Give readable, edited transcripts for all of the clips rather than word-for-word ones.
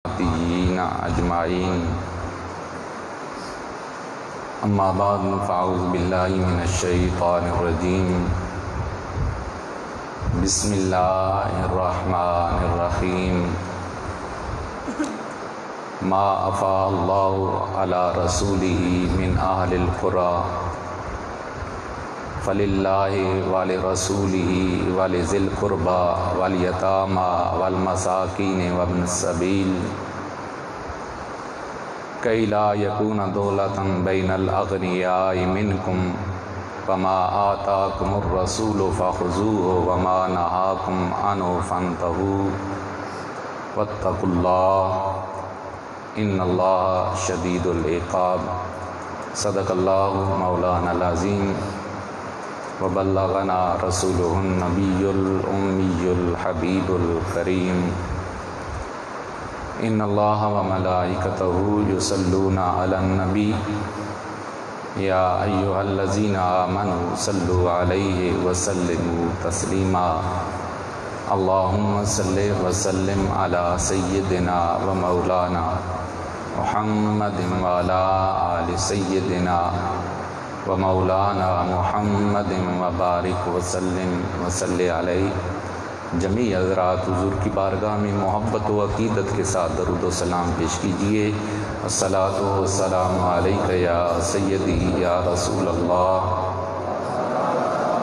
اجمعین اما بعد فاعوذ باللہ من الشیطان الرجیم بسم اللہ الرحمن الرحیم ما افاء اللہ علی رسولہ من اہل القری فللہ ولرسولہ ولذی القربى والیتامى والمساکین وابن السبیل کی لا یکون دولة بین الاغنیاء منکم فما آتاکم الرسول فخذوہ وما نہاکم عنہ فانتہوا واتقوا اللہ ان اللہ شدید العقاب صدق اللہ مولانا العظیم وبلغنا رسولہ النبی الامی الحبیب الکریم ان اللہ وملائکتہ یصلون علی النبی یا ایہا الذین آمنوا صلوا علیہ وسلموا تسلیما اللہم صلی وسلم علی سیدنا ومولانا محمد وعلی آل سیدنا ومولانا محمد وبارک وسلم وصلی علیہ جمیع حضرات حضور کی بارگاہ میں محبت و عقیدت کے ساتھ درود و سلام پیش کیجئے الصلاۃ والسلام علیک یا سیدی یا رسول اللہ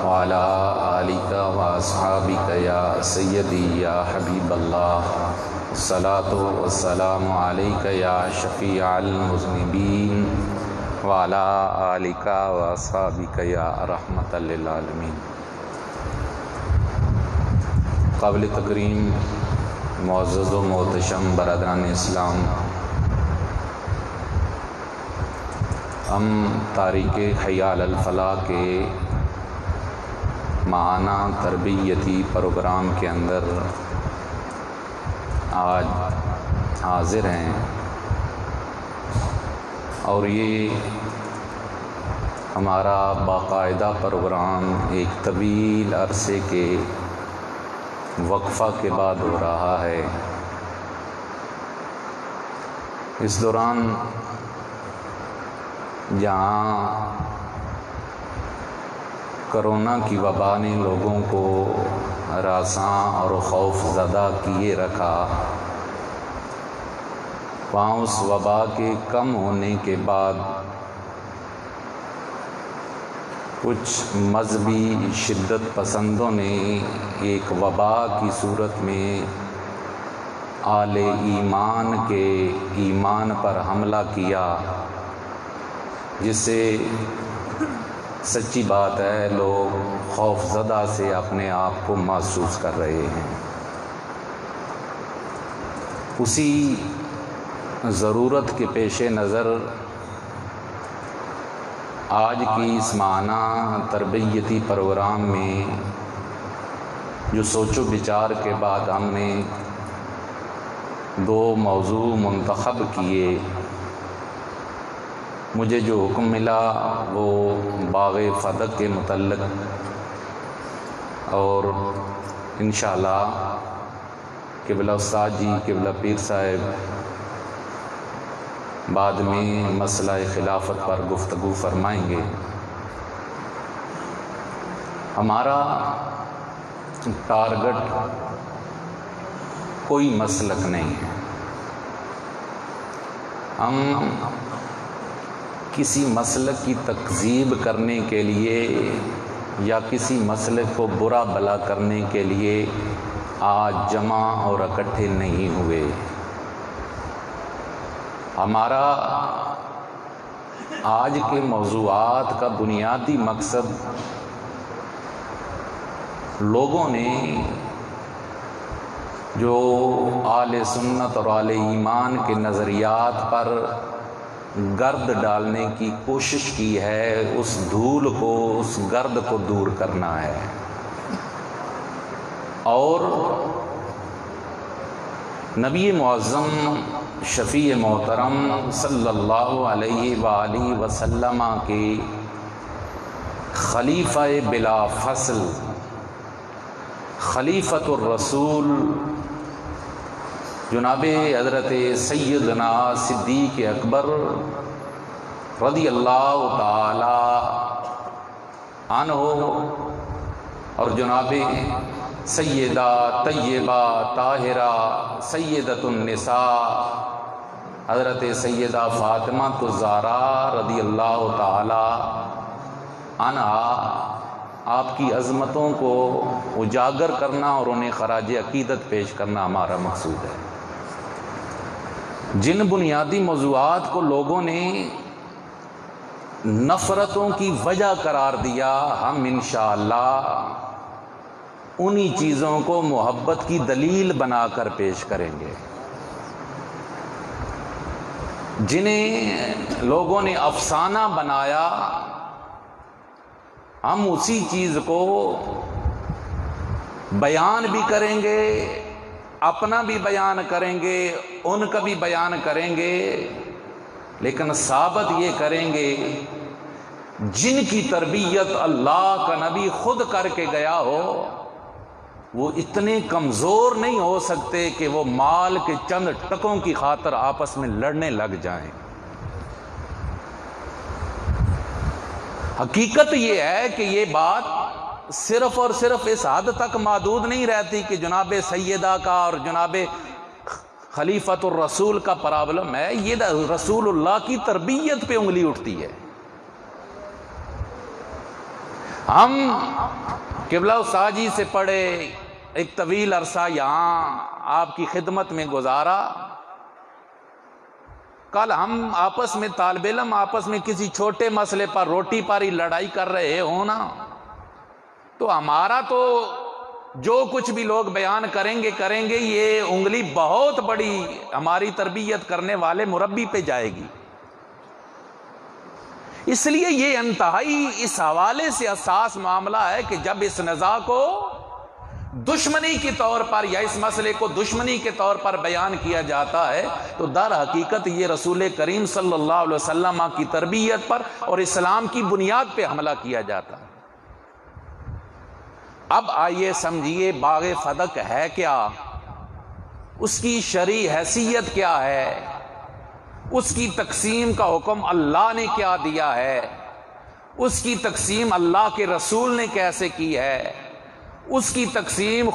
وعلی آلک و اصحابک یا سیدی یا حبیب اللہ الصلاۃ والسلام علیک یا شفیع المذنبین وعلی آلک و اصحابک یا رحمۃ للعالمین قابل تکریم معزز و محتشم برادران اسلام، ہم تاریخ حیال الفلاح کے ماہانہ تربیتی پروگرام کے اندر آج حاضر ہیں اور یہ ہمارا باقاعدہ پروگرام ایک طویل عرصے کے وقفہ کے بعد ہو رہا ہے۔ اس دوران جہاں کرونا کی وبا نے لوگوں کو ہراساں اور خوف زدہ کیے رکھا، وہاں اس وبا کے کم ہونے کے بعد کچھ مذہبی شدت پسندوں نے ایک وبا کی صورت میں اہل ایمان کے ایمان پر حملہ کیا، جس سے سچی بات ہے لوگ خوف زدہ سے اپنے آپ کو محسوس کر رہے ہیں۔ اسی ضرورت کے پیش نظر آج کی اس ماہانہ تربیتی پروگرام میں جو سوچ و بچار کے بعد ہم نے دو موضوع منتخب کیے، مجھے جو حکم ملا وہ باغ فدق کے متعلق اور انشاءاللہ قبلہ استاد جی قبلہ پیر صاحب بعد میں مسئلہ خلافت پر گفتگو فرمائیں گے۔ ہمارا ٹارگٹ کوئی مسلک نہیں ہے، ہم کسی مسلک کی تکذیب کرنے کے لیے یا کسی مسلک کو برا بھلا کرنے کے لیے آج جمع اور اکٹھے نہیں ہوئے۔ ہمارا آج کے موضوعات کا بنیادی مقصد لوگوں نے جو اہل سنت اور اہل ایمان کے نظریات پر گرد ڈالنے کی کوشش کی ہے، اس دھول کو، اس گرد کو دور کرنا ہے اور نبی معظم شفیع محترم صلی اللہ علیہ وآلہ وسلم کے خلیفہ بلا فصل خلیفۃ الرسول جناب حضرت سیدنا صدیق اکبر رضی اللہ تعالی عنہ اور جناب سیدہ طیبہ طاہرہ سیدۃ النساء حضرت سیدہ فاطمہ الزہرا رضی اللہ تعالی عنہا، آپ کی عظمتوں کو اجاگر کرنا اور انہیں خراج عقیدت پیش کرنا ہمارا مقصود ہے۔ جن بنیادی موضوعات کو لوگوں نے نفرتوں کی وجہ قرار دیا، ہم انشاءاللہ انہی چیزوں کو محبت کی دلیل بنا کر پیش کریں گے۔ جنہیں لوگوں نے افسانہ بنایا، ہم اسی چیز کو بیان بھی کریں گے، اپنا بھی بیان کریں گے، ان کا بھی بیان کریں گے، لیکن ثابت یہ کریں گے جن کی تربیت اللہ کا نبی خود کر کے گیا ہو، وہ اتنے کمزور نہیں ہو سکتے کہ وہ مال کے چند ٹکوں کی خاطر آپس میں لڑنے لگ جائیں۔ حقیقت یہ ہے کہ یہ بات صرف اور صرف اس حد تک محدود نہیں رہتی کہ جناب سیدہ کا اور جناب خلیفۃ الرسول کا پرابلم ہے، یہ رسول اللہ کی تربیت پہ انگلی اٹھتی ہے۔ ہم قبلہ ساجی سے پڑھے، ایک طویل عرصہ یہاں آپ کی خدمت میں گزارا، کل ہم آپس میں طالب علم آپس میں کسی چھوٹے مسئلے پر روٹی پر ہی لڑائی کر رہے ہو نا، تو ہمارا تو جو کچھ بھی لوگ بیان کریں گے یہ انگلی بہت بڑی ہماری تربیت کرنے والے مربی پہ جائے گی۔ اس لیے یہ انتہائی اس حوالے سے حساس معاملہ ہے کہ جب اس نزاع کو دشمنی کے طور پر یا اس مسئلے کو دشمنی کے طور پر بیان کیا جاتا ہے، تو در حقیقت یہ رسول کریم صلی اللہ علیہ وسلم کی تربیت پر اور اسلام کی بنیاد پہ حملہ کیا جاتا ہے۔ اب آئیے سمجھیے باغ فدق ہے کیا، اس کی شرعی حیثیت کیا ہے، اس کی تقسیم کا حکم اللہ نے کیا دیا ہے، اس کی تقسیم اللہ کے رسول نے کیسے کی ہے، اس کی تقسیم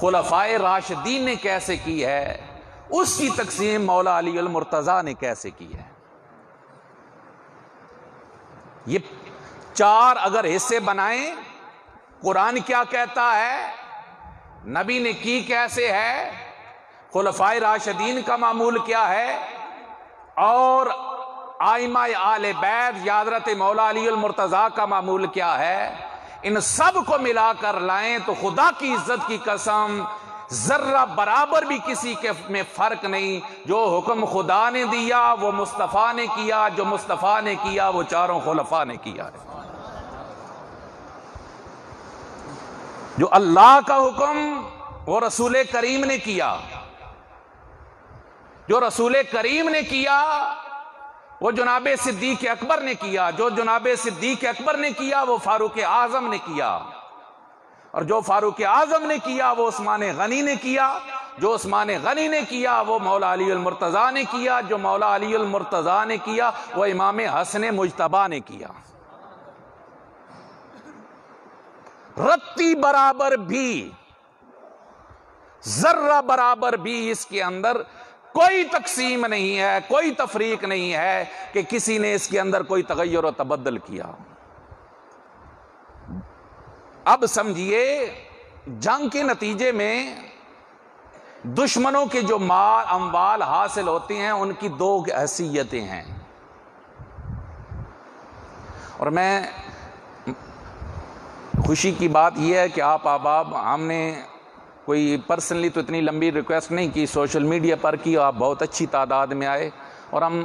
خلفائے راشدین نے کیسے کی ہے، اس کی تقسیم مولا علی المرتضیٰ نے کیسے کی ہے۔ یہ چار اگر حصے بنائیں، قرآن کیا کہتا ہے، نبی نے کی کیسے ہے، خلفائے راشدین کا معمول کیا ہے، اور آئمہ آل بیت یا حضرت مولا علی المرتضیٰ کا معمول کیا ہے، ان سب کو ملا کر لائیں تو خدا کی عزت کی قسم ذرہ برابر بھی کسی کے میں فرق نہیں۔ جو حکم خدا نے دیا وہ مصطفیٰ نے کیا، جو مصطفیٰ نے کیا وہ چاروں خلفاء نے کیا ہے۔ جو اللہ کا حکم وہ رسول کریم نے کیا، جو رسول کریم نے کیا وہ جناب صدیق اکبر نے کیا، جو جناب صدیق اکبر نے کیا وہ فاروق اعظم نے کیا، اور جو فاروق اعظم نے کیا وہ عثمان غنی نے کیا، جو عثمان غنی نے کیا وہ مولا علی المرتضیٰ نے کیا، جو مولا علی المرتضیٰ نے کیا وہ امام حسن مجتبیٰ نے کیا۔ رتی برابر بھی، ذرہ برابر بھی اس کے اندر کوئی تقسیم نہیں ہے، کوئی تفریق نہیں ہے کہ کسی نے اس کے اندر کوئی تغیر و تبدل کیا۔ اب سمجھیے جنگ کے نتیجے میں دشمنوں کے جو مال اموال حاصل ہوتے ہیں ان کی دو حیثیتیں ہیں، اور میں خوشی کی بات یہ ہے کہ آپ احباب، ہم نے کوئی پرسنلی تو اتنی لمبی ریکویسٹ نہیں کی، سوشل میڈیا پر کی، آپ بہت اچھی تعداد میں آئے، اور ہم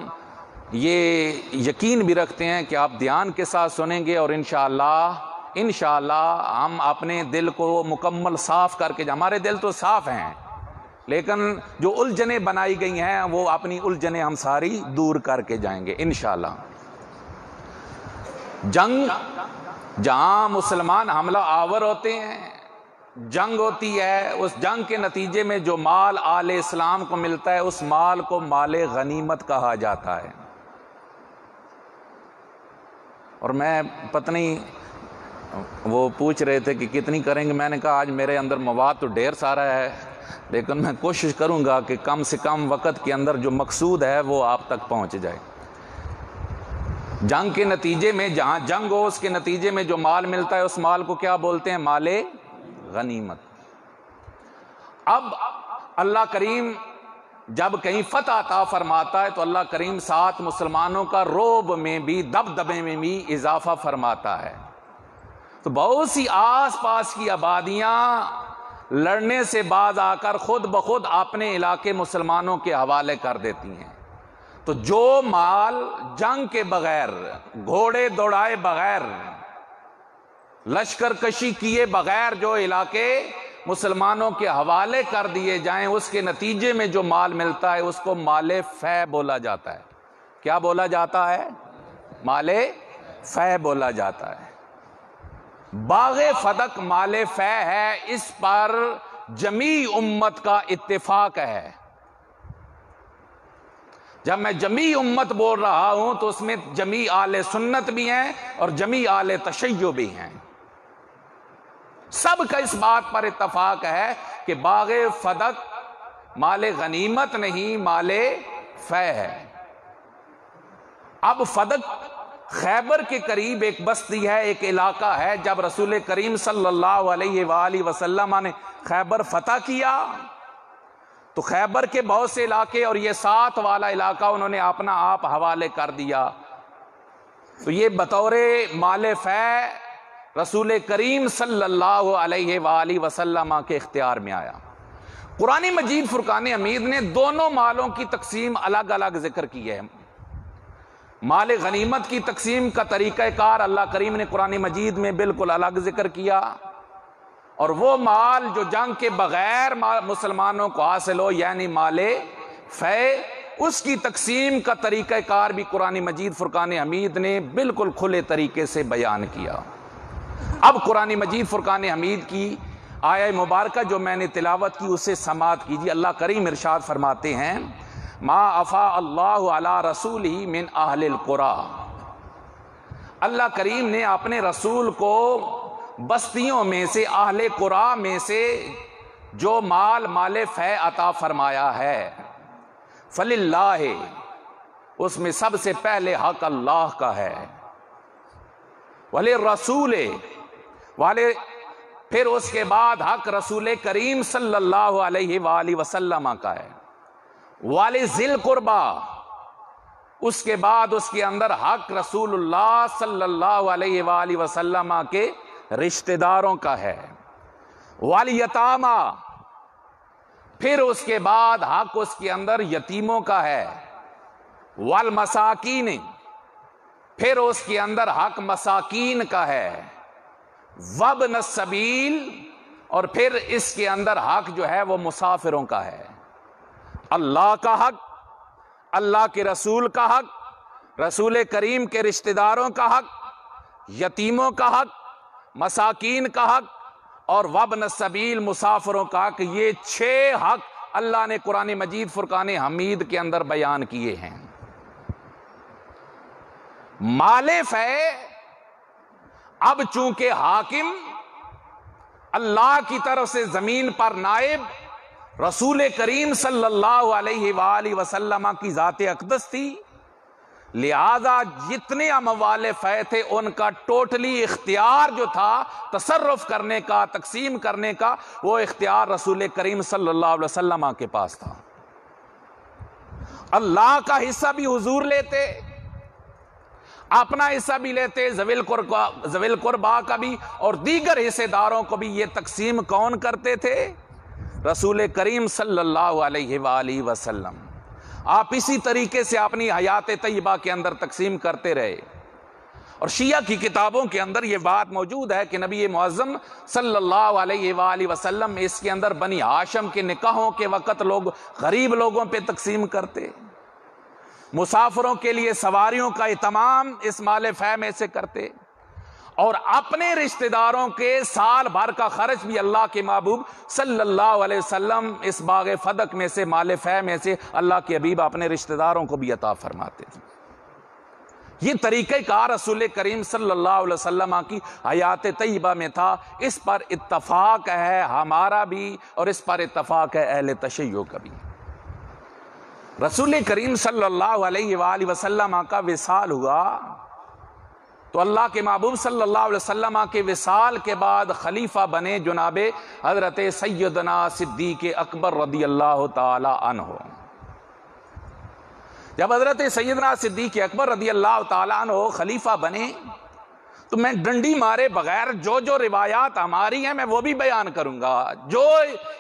یہ یقین بھی رکھتے ہیں کہ آپ دھیان کے ساتھ سنیں گے، اور انشاءاللہ ہم اپنے دل کو مکمل صاف کر کے، ہمارے دل تو صاف ہیں لیکن جو الجھنیں بنائی گئی ہیں وہ اپنی الجھنیں ہم ساری دور کر کے جائیں گے انشاءاللہ۔ جنگ جہاں مسلمان حملہ آور ہوتے ہیں، جنگ ہوتی ہے، اس جنگ کے نتیجے میں جو مال آل اسلام کو ملتا ہے اس مال کو مال غنیمت کہا جاتا ہے۔ اور میں پتہ نہیں وہ پوچھ رہے تھے کہ کتنی کریں گے، میں نے کہا آج میرے اندر مواد تو ڈھیر سارا ہے، لیکن میں کوشش کروں گا کہ کم سے کم وقت کے اندر جو مقصود ہے وہ آپ تک پہنچ جائے۔ جنگ کے نتیجے میں، جہاں جنگ ہو اس کے نتیجے میں جو مال ملتا ہے اس مال کو کیا بولتے ہیں؟ مال غنیمت۔ اب اللہ کریم جب کہیں فتح عطا فرماتا ہے تو اللہ کریم ساتھ مسلمانوں کا رعب میں بھی، دبدبے میں بھی اضافہ فرماتا ہے۔ تو بہت سی آس پاس کی آبادیاں لڑنے سے باز آ کر خود بخود اپنے علاقے مسلمانوں کے حوالے کر دیتی ہیں۔ تو جو مال جنگ کے بغیر، گھوڑے دوڑائے بغیر، لشکر کشی کیے بغیر جو علاقے مسلمانوں کے حوالے کر دیے جائیں، اس کے نتیجے میں جو مال ملتا ہے اس کو مال فے بولا جاتا ہے۔ کیا بولا جاتا ہے؟ مال فے بولا جاتا ہے۔ باغ فدق مال فے ہے، اس پر جمیع امت کا اتفاق ہے۔ جب میں جمیع امت بول رہا ہوں تو اس میں جمیع اہل سنت بھی ہیں اور جمیع اہل تشیع بھی ہیں۔ سب کا اس بات پر اتفاق ہے کہ باغ فدق مال غنیمت نہیں، مال فے ہے۔ اب فدق خیبر کے قریب ایک بستی ہے، ایک علاقہ ہے۔ جب رسول کریم صلی اللہ علیہ وآلہ وسلم نے خیبر فتح کیا تو خیبر کے بہت سے علاقے اور یہ ساتھ والا علاقہ انہوں نے اپنا آپ حوالے کر دیا۔ تو یہ بطور مال فے رسول کریم صلی اللہ علیہ وآلہ وسلم کے اختیار میں آیا۔ قرآن مجید فرقان حمید نے دونوں مالوں کی تقسیم الگ الگ ذکر کی ہے۔ مال غنیمت کی تقسیم کا طریقہ کار اللہ کریم نے قرآن مجید میں بالکل الگ ذکر کیا، اور وہ مال جو جنگ کے بغیر مسلمانوں کو حاصل ہو یعنی مال فے، اس کی تقسیم کا طریقہ کار بھی قرآن مجید فرقان حمید نے بالکل کھلے طریقے سے بیان کیا۔ اب قرآن مجید فرقان حمید کی آیہ مبارکہ جو میں نے تلاوت کی اسے سماعت کیجیے۔ اللہ کریم ارشاد فرماتے ہیں، ما افاء اللہ علی رسولہ من اہل القریٰ۔ اللہ کریم نے اپنے رسول کو بستیوں میں سے، اہل قریٰ میں سے جو مال فے عطا فرمایا ہے، فللہ، اس میں سب سے پہلے حق اللہ کا ہے، وللرسول، پھر اس کے بعد حق رسول کریم صلی اللہ علیہ وآلہ وسلم کا ہے، ولذی القربیٰ، اس کے بعد اس کے اندر حق رسول اللہ صلی اللہ علیہ وآلہ وسلم کے رشتہ داروں کا ہے، والیتامی، پھر اس کے بعد حق اس کے اندر یتیموں کا ہے، والمساکین، پھر اس کے اندر حق مساکین کا ہے، وابن السبیل، اور پھر اس کے اندر حق جو ہے وہ مسافروں کا ہے۔ اللہ کا حق، اللہ کے رسول کا حق، رسول کریم کے رشتہ داروں کا حق، یتیموں کا حق، مساکین کا حق، اور وابن السبیل، مسافروں کا حق۔ یہ 6 حق اللہ نے قرآن مجید فرقان حمید کے اندر بیان کیے ہیں۔ مال فے اب چونکہ حاکم اللہ کی طرف سے زمین پر نائب رسول کریم صلی اللہ علیہ وآلہ وسلم کی ذات اقدس تھی، لہذا جتنے اموال فے تھے ان کا ٹوٹلی اختیار جو تھا تصرف کرنے کا، تقسیم کرنے کا، وہ اختیار رسول کریم صلی اللہ علیہ وسلم کے پاس تھا۔ اللہ کا حصہ بھی حضور لیتے، اپنا حصہ بھی لیتے، ذوی القربیٰ کا بھی، اور دیگر حصے داروں کو بھی۔ یہ تقسیم کون کرتے تھے؟ رسول کریم صلی اللہ علیہ وآلہ وسلم۔ آپ اسی طریقے سے اپنی حیات طیبہ کے اندر تقسیم کرتے رہے، اور شیعہ کی کتابوں کے اندر یہ بات موجود ہے کہ نبی معظم صلی اللہ علیہ وآلہ وسلم اس کے اندر بنی ہاشم کے نکاحوں کے وقت لوگ غریب لوگوں پہ تقسیم کرتے، مسافروں کے لیے سواریوں کا اہتمام اس مال فے میں سے کرتے، اور اپنے رشتہ داروں کے سال بھر کا خرچ بھی اللہ کے محبوب صلی اللہ علیہ وسلم اس باغ فدق میں سے، مال فہ میں سے اللہ کے حبیب اپنے رشتہ داروں کو بھی عطا فرماتے تھے۔ یہ طریقہ کار رسول کریم صلی اللہ علیہ وسلم کی حیات طیبہ میں تھا۔ اس پر اتفاق ہے ہمارا بھی، اور اس پر اتفاق ہے اہل تشیع کا بھی۔ رسول کریم صلی اللہ علیہ وآلہ وسلم کا وصال ہوا تو اللہ کے محبوب صلی اللہ علیہ وسلم کے وصال کے بعد خلیفہ بنے جناب حضرت سیدنا صدیق اکبر رضی اللہ تعالی عنہ۔ جب حضرت سیدنا صدیق اکبر رضی اللہ تعالی عنہ خلیفہ بنے تو میں ڈنڈی مارے بغیر جو روایات ہماری ہیں میں وہ بھی بیان کروں گا، جو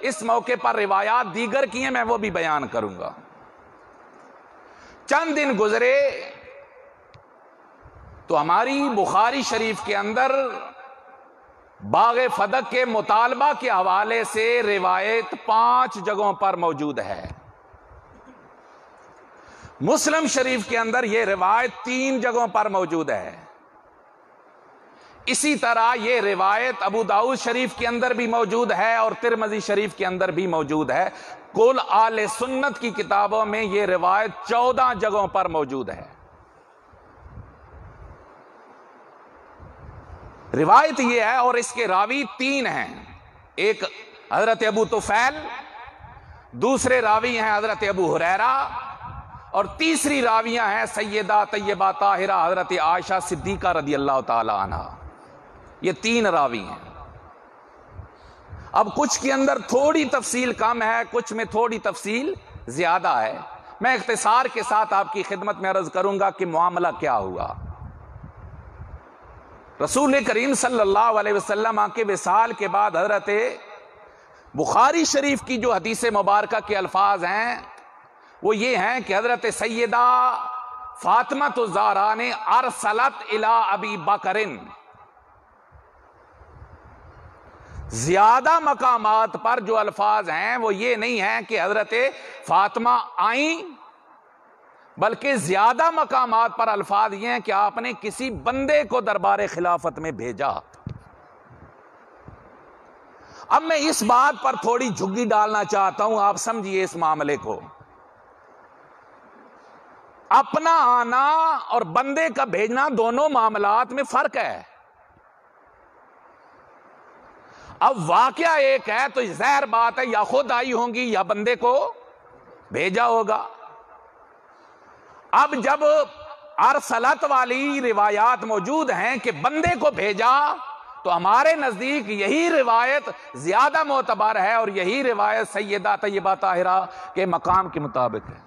اس موقع پر روایات دیگر کی ہیں میں وہ بھی بیان کروں گا۔ چند دن گزرے تو ہماری بخاری شریف کے اندر باغ فدق کے مطالبہ کے حوالے سے روایت 5 جگہوں پر موجود ہے۔ مسلم شریف کے اندر یہ روایت 3 جگہوں پر موجود ہے۔ اسی طرح یہ روایت ابو داؤد شریف کے اندر بھی موجود ہے اور ترمذی شریف کے اندر بھی موجود ہے۔ کل اہل سنت کی کتابوں میں یہ روایت 14 جگہوں پر موجود ہے۔ روایت یہ ہے، اور اس کے راوی 3 ہیں، ایک حضرت ابو طفیل، دوسرے راوی ہیں حضرت ابو ہریرہ، اور تیسری راویاں ہیں سیدہ طیبہ طاہرہ حضرت عائشہ صدیقہ رضی اللہ تعالی عنہ۔ یہ 3 راوی ہیں۔ اب کچھ کے اندر تھوڑی تفصیل کم ہے، کچھ میں تھوڑی تفصیل زیادہ ہے۔ میں اختصار کے ساتھ آپ کی خدمت میں عرض کروں گا کہ معاملہ کیا ہوا۔ رسول کریم صلی اللہ علیہ وسلم کے وصال کے بعد حضرت بخاری شریف کی جو حدیث مبارکہ کے الفاظ ہیں وہ یہ ہیں کہ حضرت سیدہ فاطمہ الزہرا نے ارسلت الی ابی بکر۔ زیادہ مقامات پر جو الفاظ ہیں وہ یہ نہیں ہیں کہ حضرت فاطمہ آئیں، بلکہ زیادہ مقامات پر الفاظ یہ ہیں کہ آپ نے کسی بندے کو دربار خلافت میں بھیجا۔ اب میں اس بات پر تھوڑی جھگی ڈالنا چاہتا ہوں، آپ سمجھیے اس معاملے کو۔ اپنا آنا اور بندے کا بھیجنا دونوں معاملات میں فرق ہے۔ اب واقعہ ایک ہے تو ظاہر بات ہے یا خود آئی ہوں گی یا بندے کو بھیجا ہوگا۔ اب جب ارسلت والی روایات موجود ہیں کہ بندے کو بھیجا تو ہمارے نزدیک یہی روایت زیادہ معتبر ہے، اور یہی روایت سیدہ طیبہ طاہرہ کے مقام کے مطابق ہے۔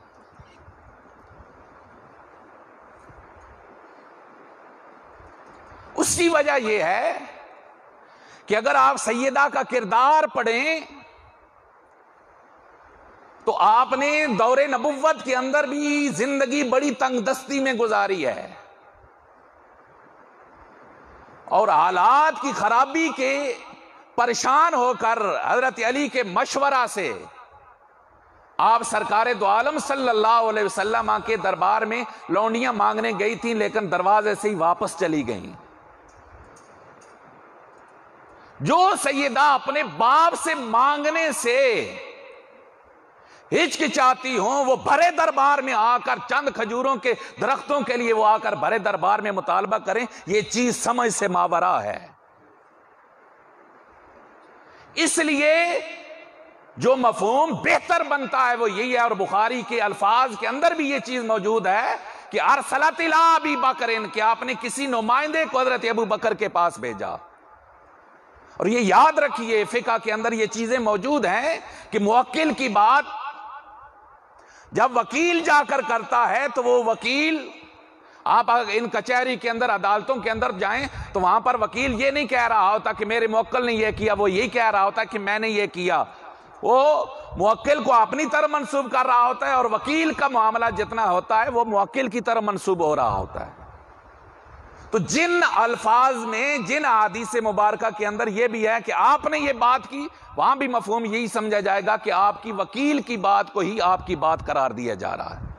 اس کی وجہ یہ ہے کہ اگر آپ سیدہ کا کردار پڑھیں تو آپ نے دور نبوت کے اندر بھی زندگی بڑی تنگ دستی میں گزاری ہے، اور حالات کی خرابی کے پریشان ہو کر حضرت علی کے مشورہ سے آپ سرکار دو عالم صلی اللہ علیہ وسلم کے دربار میں لونڈیاں مانگنے گئی تھیں، لیکن دروازے سے ہی واپس چلی گئیں۔ جو سیدہ اپنے باپ سے مانگنے سے ہچکچاتی ہوں، وہ بھرے دربار میں آ کر چند کھجوروں کے درختوں کے لیے وہ آ کر بھرے دربار میں مطالبہ کریں، یہ چیز سمجھ سے ماورا ہے۔ اس لیے جو مفہوم بہتر بنتا ہے وہ یہی ہے، اور بخاری کے الفاظ کے اندر بھی یہ چیز موجود ہے کہ ارسلت الی ابی بکر، کہ آپ نے کسی نمائندے کو حضرت ابو بکر کے پاس بھیجا۔ اور یہ یاد رکھیے فقہ کے اندر یہ چیزیں موجود ہیں کہ موکل کی بات جب وکیل جا کر کرتا ہے تو وہ وکیل، آپ ان کچہری کے اندر عدالتوں کے اندر جائیں تو وہاں پر وکیل یہ نہیں کہہ رہا ہوتا کہ میرے موکل نے یہ کیا، وہ یہی کہہ رہا ہوتا کہ میں نے یہ کیا۔ وہ موکل کو اپنی طرف منسوب کر رہا ہوتا ہے، اور وکیل کا معاملہ جتنا ہوتا ہے وہ موکل کی طرف منسوب ہو رہا ہوتا ہے۔ تو جن الفاظ میں، جن احادیث مبارکہ کے اندر یہ بھی ہے کہ آپ نے یہ بات کی، وہاں بھی مفہوم یہی سمجھا جائے گا کہ آپ کی وکیل کی بات کو ہی آپ کی بات قرار دیا جا رہا ہے۔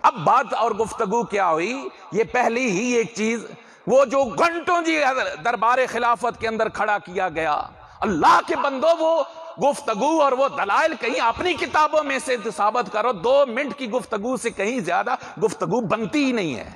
اب بات اور گفتگو کیا ہوئی، یہ پہلی ہی ایک چیز وہ جو گھنٹوں جی دربار خلافت کے اندر کھڑا کیا گیا، اللہ کے بندو وہ گفتگو اور وہ دلائل کہیں اپنی کتابوں میں سے ثابت کرو، 2 منٹ کی گفتگو سے کہیں زیادہ گفتگو بنتی ہی نہیں ہے۔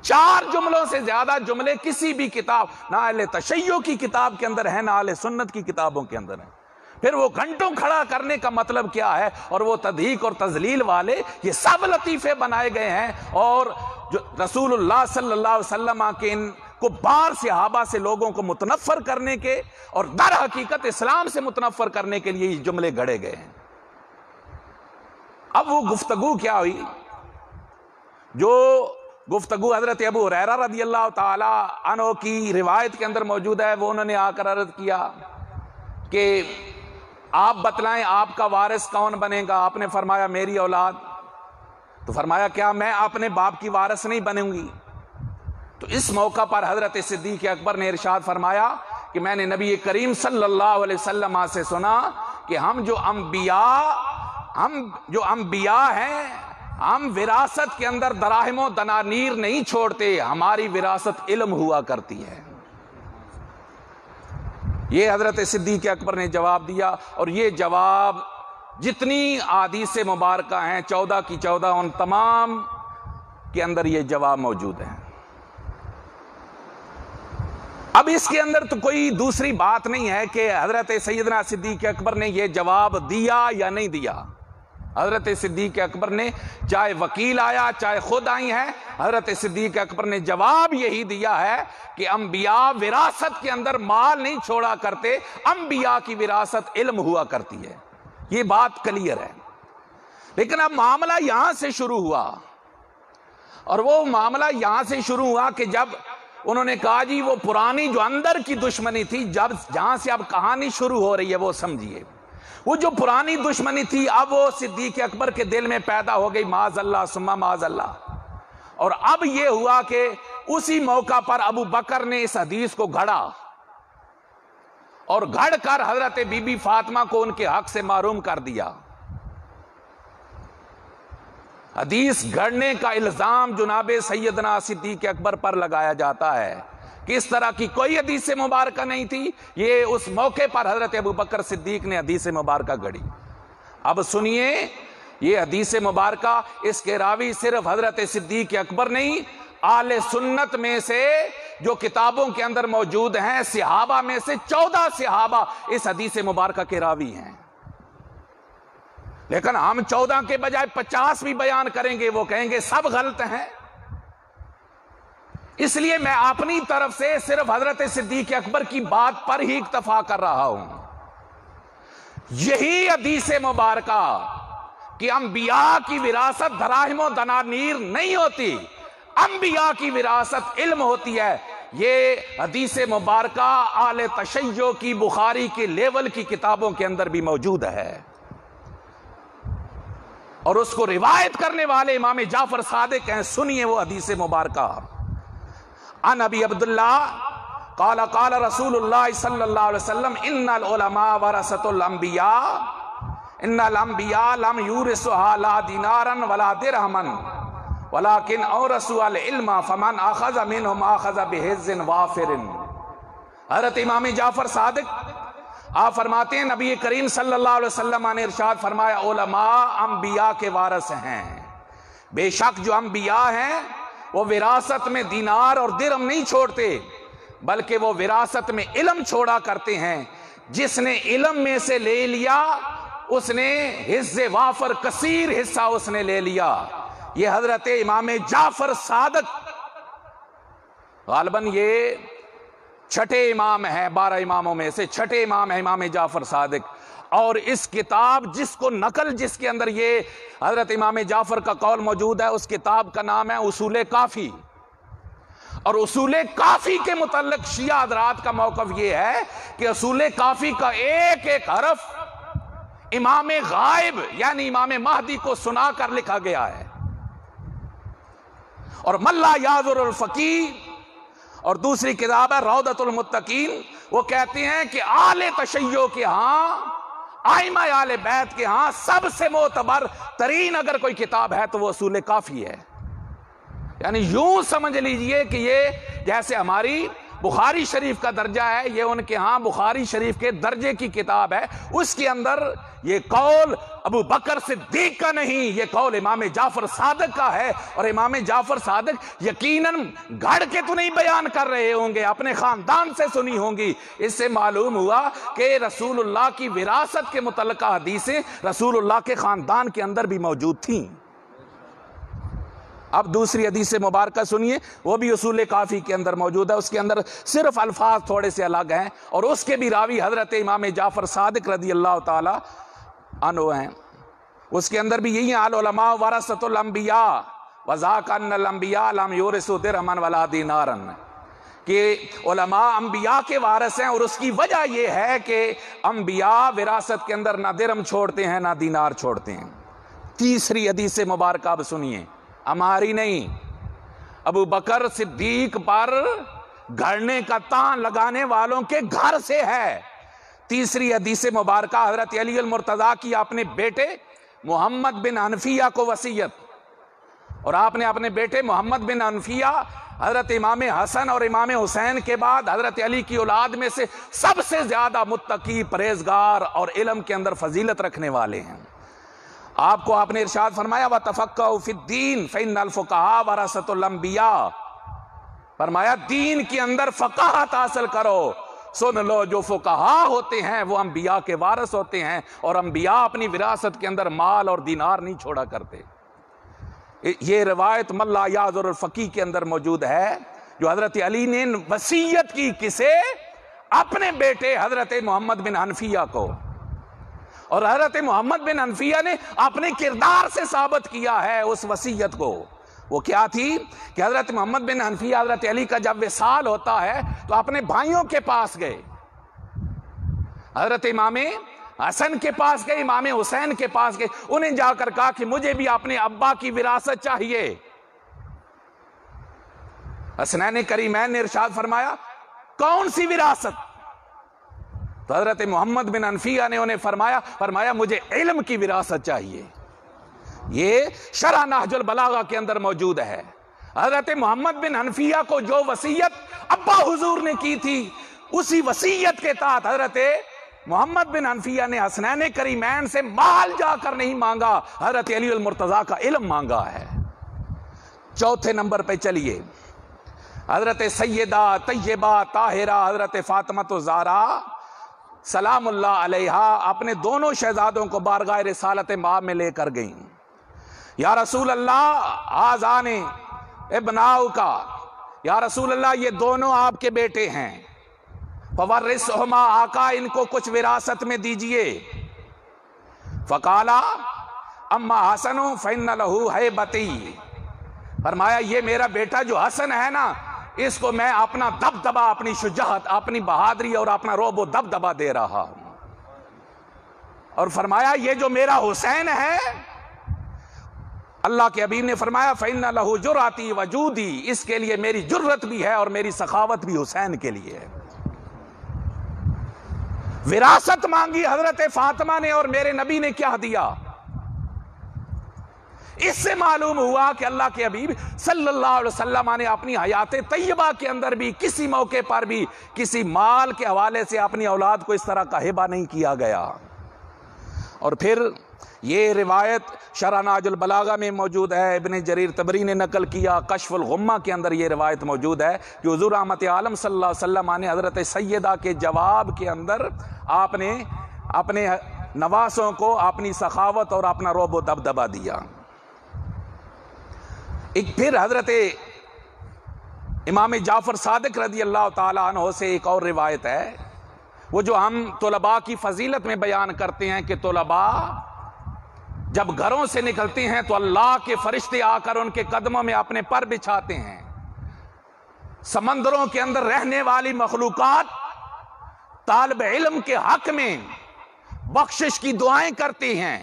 4 جملوں سے زیادہ جملے کسی بھی کتاب، نہ اہل تشیع کی کتاب کے اندر ہے، نہ اہل سنت کی کتابوں کے اندر ہے۔ پھر وہ گھنٹوں کھڑا کرنے کا مطلب کیا ہے؟ اور وہ تضحیک اور تذلیل والے یہ سب لطیفے بنائے گئے ہیں، اور جو رسول اللہ صلی اللہ علیہ وسلم کے ان کو بار صحابہ سے لوگوں کو متنفر کرنے کے اور در حقیقت اسلام سے متنفر کرنے کے لیے یہ جملے گھڑے گئے ہیں۔ اب وہ گفتگو کیا ہوئی؟ جو گفتگو حضرت ابو ہریرہ رضی اللہ تعالی عنہ کی روایت کے اندر موجود ہے، وہ انہوں نے آ کر عرض کیا کہ آپ بتلائیں آپ کا وارث کون بنے گا؟ آپ نے فرمایا میری اولاد۔ تو فرمایا کیا میں اپنے باپ کی وارث نہیں بنوں گی؟ تو اس موقع پر حضرت صدیق اکبر نے ارشاد فرمایا کہ میں نے نبی کریم صلی اللہ علیہ وسلم سے سنا کہ ہم جو انبیاء ہیں، ہم وراثت کے اندر دراہم و دنانیر نہیں چھوڑتے، ہماری وراثت علم ہوا کرتی ہے۔ یہ حضرت صدیق اکبر نے جواب دیا، اور یہ جواب جتنی احادیث مبارکہ ہیں 14 کی 14 ان تمام کے اندر یہ جواب موجود ہے۔ اب اس کے اندر تو کوئی دوسری بات نہیں ہے کہ حضرت سیدنا صدیق اکبر نے یہ جواب دیا یا نہیں دیا۔ حضرت صدیق اکبر نے، چاہے وکیل آیا چاہے خود آئی ہیں، حضرت صدیق اکبر نے جواب یہی دیا ہے کہ انبیاء وراثت کے اندر مال نہیں چھوڑا کرتے، انبیاء کی وراثت علم ہوا کرتی ہے۔ یہ بات کلیئر ہے۔ لیکن اب معاملہ یہاں سے شروع ہوا، اور وہ معاملہ یہاں سے شروع ہوا کہ جب انہوں نے کہا جی وہ پرانی جو اندر کی دشمنی تھی، جب جہاں سے اب کہانی شروع ہو رہی ہے وہ سمجھیے، وہ جو پرانی دشمنی تھی اب وہ صدیق اکبر کے دل میں پیدا ہو گئی، معاذ اللہ ثم معاذ اللہ۔ اور اب یہ ہوا کہ اسی موقع پر ابو بکر نے اس حدیث کو گھڑا، اور گھڑ کر حضرت بی بی فاطمہ کو ان کے حق سے محروم کر دیا۔ حدیث گھڑنے کا الزام جناب سیدنا صدیق اکبر پر لگایا جاتا ہے کہ اس طرح کی کوئی حدیث مبارکہ نہیں تھی، یہ اس موقع پر حضرت ابو بکر صدیق نے حدیث مبارکہ گھڑی۔ اب سنیے، یہ حدیث مبارکہ اس کے راوی صرف حضرت صدیق اکبر نہیں، اہل سنت میں سے جو کتابوں کے اندر موجود ہیں صحابہ میں سے 14 صحابہ اس حدیث مبارکہ کے راوی ہیں۔ لیکن ہم 14 کے بجائے 50 بھی بیان کریں گے، وہ کہیں گے سب غلط ہیں۔ اس لیے میں اپنی طرف سے صرف حضرت صدیق اکبر کی بات پر ہی اکتفا کر رہا ہوں۔ یہی حدیث مبارکہ کہ انبیاء کی وراثت دراہم و دنانیر نہیں ہوتی، انبیاء کی وراثت علم ہوتی ہے، یہ حدیث مبارکہ اہل تشیع کی بخاری کے لیول کی کتابوں کے اندر بھی موجود ہے، اور اس کو روایت کرنے والے امام جعفر صادق ہیں۔ سنیے وہ حدیث مبارکہ، عن ابی عبداللہ قال قال رسول اللہ صلی اللہ علیہ وسلم ان العلماء ورثۃ الانبیاء ان الانبیاء لم یورثوا لا دینارا ولا درہما ولكن اورثوا العلم فمن اخذ منهم اخذ بحظ وافر۔ حضرت امام جعفر صادق آپ فرماتے ہیں نبی کریم صلی اللہ علیہ وسلم نے ارشاد فرمایا علماء انبیاء کے وارث ہیں، بے شک جو انبیاء ہیں وہ وراثت میں دینار اور درہم نہیں چھوڑتے، بلکہ وہ وراثت میں علم چھوڑا کرتے ہیں۔ جس نے علم میں سے لے لیا اس نے حصہ وافر کثیر حصہ اس نے لے لیا۔ یہ حضرت امام جعفر صادق غالباً یہ چھٹے امام ہیں، 12 اماموں میں سے چھٹے امام ہیں امام جعفر صادق، اور اس کتاب جس کو نقل جس کے اندر یہ حضرت امام جعفر کا قول موجود ہے اس کتاب کا نام ہے اصول کافی۔ اور اصول کافی کے متعلق شیعہ حضرات کا موقف یہ ہے کہ اصول کافی کا ایک ایک حرف امام غائب یعنی امام مہدی کو سنا کر لکھا گیا ہے۔ اور ملا یاذر الفقیہ اور دوسری کتاب ہے روضۃ المتقین، وہ کہتے ہیں کہ اہل تشیع کے ہاں، ائمہ اہل بیت کے ہاں سب سے معتبر ترین اگر کوئی کتاب ہے تو وہ اصول کافی ہے۔ یعنی یوں سمجھ لیجئے کہ یہ جیسے ہماری بخاری شریف کا درجہ ہے، یہ ان کے ہاں بخاری شریف کے درجے کی کتاب ہے، اس کے اندر یہ قول ابو بکر صدیق کا نہیں، یہ قول امام جعفر صادق کا ہے۔ اور امام جعفر صادق یقیناً گھڑ کے تو نہیں بیان کر رہے ہوں گے، اپنے خاندان سے سنی ہوں گی۔ اس سے معلوم ہوا کہ رسول اللہ کی وراثت کے متعلقہ حدیثیں رسول اللہ کے خاندان کے اندر بھی موجود تھیں۔ اب دوسری حدیث مبارکہ سنیے، وہ بھی اصول کافی کے اندر موجود ہے، اس کے اندر صرف الفاظ تھوڑے سے الگ ہیں، اور اس کے بھی راوی حضرت امام جعفر صادق رضی اللہ تعالی عنہ ہیں۔ اس کے اندر بھی یہی ہیں، العلماء ورثۃ الانبیاء وذاک ان الانبیاء لم یورثوا درہما ولا دینارا، کہ علماء انبیاء کے وارث ہیں، اور اس کی وجہ یہ ہے کہ انبیاء وراثت کے اندر نہ درہم چھوڑتے ہیں نہ دینار چھوڑتے ہیں۔ تیسری حدیث مبارکہ اب سنیے، ہماری نہیں، ابو بکر صدیق پر گھڑنے کا تان لگانے والوں کے گھر سے ہے۔ تیسری حدیث مبارکہ حضرت علی المرتضیٰ کی اپنے بیٹے محمد بن حنفیہ کو وصیت، اور آپ نے اپنے بیٹے محمد بن حنفیہ حضرت امام حسن اور امام حسین کے بعد حضرت علی کی اولاد میں سے سب سے زیادہ متقی، پرہیزگار اور علم کے اندر فضیلت رکھنے والے ہیں۔ آپ کو آپ نے ارشاد فرمایا وَتَفَقَّهُ فِي الدِّينِ فَإِنَّ الْفُقَهَاءَ وَرَثَةُ الْأَنبِيَاءِ، فرمایا دین کے اندر فقاہت حاصل کرو، سن لو جو فقہاء ہوتے ہیں وہ انبیاء کے وارث ہوتے ہیں، اور انبیاء اپنی وراثت کے اندر مال اور دینار نہیں چھوڑا کرتے۔ یہ روایت ملا یعذر الفقیہ کے اندر موجود ہے، جو حضرت علی نے وصیت کی کسے؟ اپنے بیٹے حضرت محمد بن حنفیہ کو، اور حضرت محمد بن حنفیہ نے اپنے کردار سے ثابت کیا ہے اس وصیت کو۔ وہ کیا تھی کہ حضرت محمد بن حنفیہ حضرت علی کا جب وصال ہوتا ہے تو اپنے بھائیوں کے پاس گئے، حضرت امام حسن کے پاس گئے، امام حسین کے پاس گئے، انہیں جا کر کہا کہ مجھے بھی اپنے ابا کی وراثت چاہیے۔ حسنین کریمین نے ارشاد فرمایا کون سی وراثت؟ تو حضرت محمد بن حنفیہ نے انہیں فرمایا مجھے علم کی وراثت چاہیے۔ یہ شرح نہج البلاغہ کے اندر موجود ہے۔ حضرت محمد بن حنفیہ کو جو وصیت ابا حضور نے کی تھی، اسی وصیت کے تحت حضرت محمد بن حنفیہ نے حسنین کریمین سے مال جا کر نہیں مانگا، حضرت علی المرتضیٰ کا علم مانگا ہے۔ چوتھے نمبر پہ چلیے، حضرت سیدہ طیبہ طاہرہ حضرت فاطمہ الزہرا سلام اللہ علیہا اپنے دونوں شہزادوں کو بارگاہ رسالت مآب میں لے کر گئیں۔ یا رسول اللہ آذان ابناؤ کا، یا رسول اللہ یہ دونوں آپ کے بیٹے ہیں، فورثہما، آقا ان کو کچھ وراثت میں دیجئے۔ فقالا اما حسن فإن لہ ہیبتی، فرمایا یہ میرا بیٹا جو حسن ہے نا، اس کو میں اپنا دبدبہ، اپنی شجاعت، اپنی بہادری اور اپنا رعب و دبدبہ دے رہا ہوں۔ اور فرمایا یہ جو میرا حسین ہے، اللہ کے حبیب نے فرمایا فإن لہ جرأتی وجودی، اس کے لیے میری جرت بھی ہے اور میری سخاوت بھی حسین کے لیے ہے۔ وراثت مانگی حضرت فاطمہ نے اور میرے نبی نے کیا دیا؟ اس سے معلوم ہوا کہ اللہ کے حبیب صلی اللہ علیہ وسلم نے اپنی حیات طیبہ کے اندر بھی کسی موقع پر بھی کسی مال کے حوالے سے اپنی اولاد کو اس طرح کا ہبہ نہیں کیا گیا۔ اور پھر یہ روایت شرح نہج البلاغہ میں موجود ہے، ابن جریر طبری نے نقل کیا، کشف الغمہ کے اندر یہ روایت موجود ہے کہ حضور رحمت عالم صلی اللہ علیہ وسلم نے حضرت سیدہ کے جواب کے اندر آپ نے اپنے نواسوں کو اپنی سخاوت اور اپنا رعب و دبدبہ دیا۔ ایک پھر حضرت امام جعفر صادق رضی اللہ تعالیٰ عنہ سے ایک اور روایت ہے، وہ جو ہم طلباء کی فضیلت میں بیان کرتے ہیں کہ طلباء جب گھروں سے نکلتے ہیں تو اللہ کے فرشتے آ کر ان کے قدموں میں اپنے پر بچھاتے ہیں۔ سمندروں کے اندر رہنے والی مخلوقات طالب علم کے حق میں بخشش کی دعائیں کرتی ہیں۔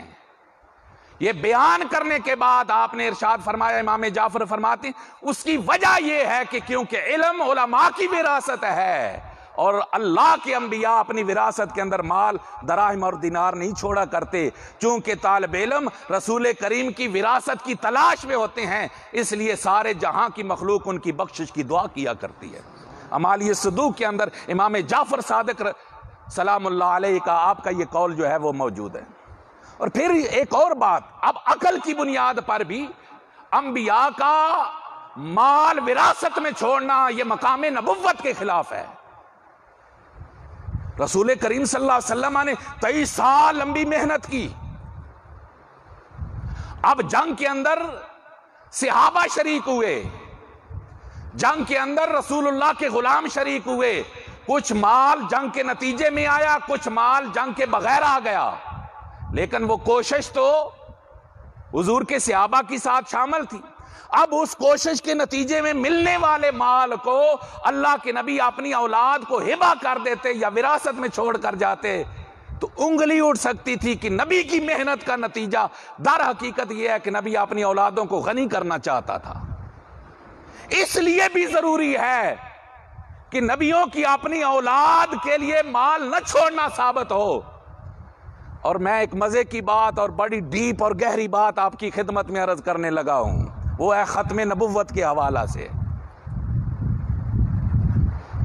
یہ بیان کرنے کے بعد آپ نے ارشاد فرمایا، امام جعفر فرماتے ہیں اس کی وجہ یہ ہے کہ کیونکہ علم علماء کی وراثت ہے، اور اللہ کے انبیاء اپنی وراثت کے اندر مال دراہم اور دینار نہیں چھوڑا کرتے، چونکہ طالب علم رسول کریم کی وراثت کی تلاش میں ہوتے ہیں، اس لیے سارے جہاں کی مخلوق ان کی بخشش کی دعا کیا کرتی ہے۔ اعمال صدوق کے اندر امام جعفر صادق سلام اللہ علیہ کا آپ کا یہ قول جو ہے وہ موجود ہے۔ اور پھر ایک اور بات، اب عقل کی بنیاد پر بھی انبیاء کا مال وراثت میں چھوڑنا یہ مقام نبوت کے خلاف ہے۔ رسول کریم صلی اللہ علیہ وسلم نے 23 سال لمبی محنت کی، اب جنگ کے اندر صحابہ شریک ہوئے، جنگ کے اندر رسول اللہ کے غلام شریک ہوئے، کچھ مال جنگ کے نتیجے میں آیا، کچھ مال جنگ کے بغیر آ گیا، لیکن وہ کوشش تو حضور کے صحابہ کی ساتھ شامل تھی۔ اب اس کوشش کے نتیجے میں ملنے والے مال کو اللہ کے نبی اپنی اولاد کو ہبہ کر دیتے یا وراثت میں چھوڑ کر جاتے تو انگلی اٹھ سکتی تھی کہ نبی کی محنت کا نتیجہ در حقیقت یہ ہے کہ نبی اپنی اولادوں کو غنی کرنا چاہتا تھا۔ اس لیے بھی ضروری ہے کہ نبیوں کی اپنی اولاد کے لیے مال نہ چھوڑنا ثابت ہو۔ اور میں ایک مزے کی بات اور بڑی ڈیپ اور گہری بات آپ کی خدمت میں عرض کرنے لگا ہوں، وہ ہے ختم نبوت کے حوالہ سے۔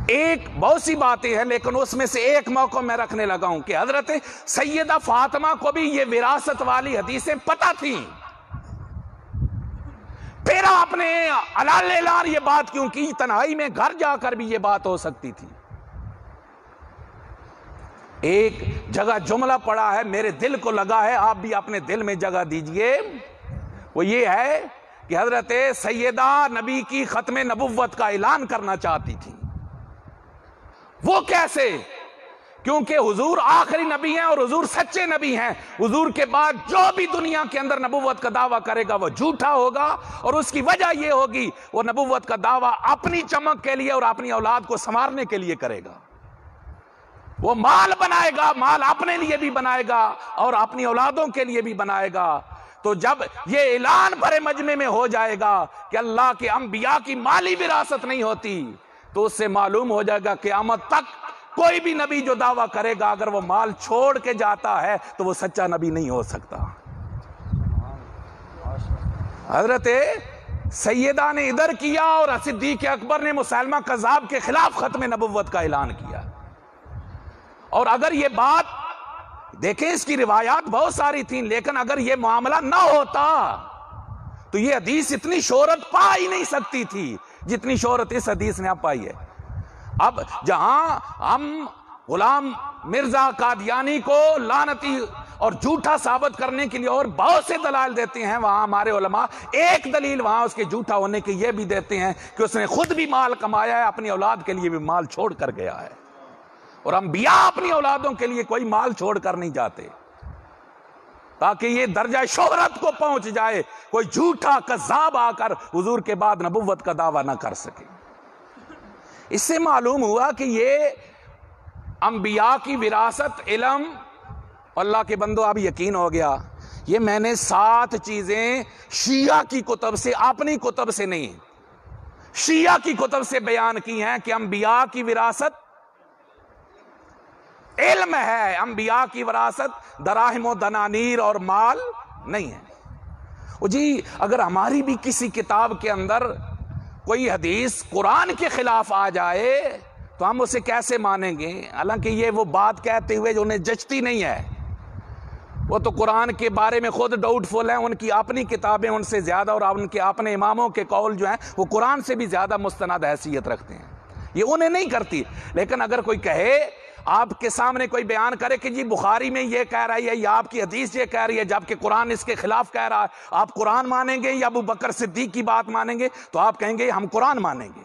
ایک بہت سی باتیں ہیں لیکن اس میں سے ایک موقع میں رکھنے لگا ہوں کہ حضرت سیدہ فاطمہ کو بھی یہ وراثت والی حدیثیں پتہ تھیں، پھر آپ نے اعلان یہ بات کیوں کی؟ تنہائی میں گھر جا کر بھی یہ بات ہو سکتی تھی۔ ایک جگہ جملہ پڑا ہے، میرے دل کو لگا ہے، آپ بھی اپنے دل میں جگہ دیجئے، وہ یہ ہے کہ حضرت سیدہ نبی کی ختم نبوت کا اعلان کرنا چاہتی تھی۔ وہ کیسے؟ کیونکہ حضور آخری نبی ہیں اور حضور سچے نبی ہیں۔ حضور کے بعد جو بھی دنیا کے اندر نبوت کا دعویٰ کرے گا وہ جھوٹا ہوگا، اور اس کی وجہ یہ ہوگی وہ نبوت کا دعویٰ اپنی چمک کے لیے اور اپنی اولاد کو سنوارنے کے لیے کرے گا۔ وہ مال بنائے گا، مال اپنے لیے بھی بنائے گا اور اپنی اولادوں کے لیے بھی بنائے گا۔ تو جب یہ اعلان بھرے مجمع میں ہو جائے گا کہ اللہ کے انبیاء کی مالی وراثت نہیں ہوتی، تو اس سے معلوم ہو جائے گا قیامت تک کوئی بھی نبی جو دعویٰ کرے گا اگر وہ مال چھوڑ کے جاتا ہے تو وہ سچا نبی نہیں ہو سکتا۔ حضرت سیدہ نے ادھر کیا اور صدیق اکبر نے مسلمہ کذاب کے خلاف ختم نبوت کا اعلان کیا۔ اور اگر یہ بات دیکھیں، اس کی روایات بہت ساری تھیں، لیکن اگر یہ معاملہ نہ ہوتا تو یہ حدیث اتنی شہرت پا ہی نہیں سکتی تھی جتنی شہرت اس حدیث نے اب پائی ہے۔ اب جہاں ہم غلام مرزا قادیانی کو لعنتی اور جھوٹا ثابت کرنے کے لیے اور بہت سے دلائل دیتے ہیں، وہاں ہمارے علماء ایک دلیل وہاں اس کے جھوٹا ہونے کے یہ بھی دیتے ہیں کہ اس نے خود بھی مال کمایا ہے، اپنی اولاد کے لیے بھی مال چھوڑ کر گیا ہے، اور انبیاء اپنی اولادوں کے لیے کوئی مال چھوڑ کر نہیں جاتے تاکہ یہ درجہ شہرت کو پہنچ جائے، کوئی جھوٹا کذاب آ کر حضور کے بعد نبوت کا دعویٰ نہ کر سکے۔ اس سے معلوم ہوا کہ یہ انبیاء کی وراثت علم، اللہ کے بندو اب یقین ہو گیا، یہ میں نے 7 چیزیں شیعہ کی کتب سے، اپنی کتب سے نہیں، شیعہ کی کتب سے بیان کی ہیں کہ انبیاء کی وراثت علم ہے، انبیاء کی وراثت دراہم و دنانیر اور مال نہیں ہے۔ جی اگر ہماری بھی کسی کتاب کے اندر کوئی حدیث قرآن کے خلاف آ جائے تو ہم اسے کیسے مانیں گے؟ حالانکہ یہ وہ بات کہتے ہوئے جو انہیں جچتی نہیں ہے، وہ تو قرآن کے بارے میں خود ڈاؤٹ فل ہیں، ان کی اپنی کتابیں ان سے زیادہ اور ان کے اپنے اماموں کے قول جو ہیں وہ قرآن سے بھی زیادہ مستند حیثیت رکھتے ہیں، یہ انہیں نہیں کرتی۔ لیکن اگر کوئی کہے، آپ کے سامنے کوئی بیان کرے کہ جی بخاری میں یہ کہہ رہی ہے یا آپ کی حدیث یہ کہہ رہی ہے جبکہ قرآن اس کے خلاف کہہ رہا ہے، آپ قرآن مانیں گے یا ابو بکر صدیق کی بات مانیں گے؟ تو آپ کہیں گے ہم قرآن مانیں گے۔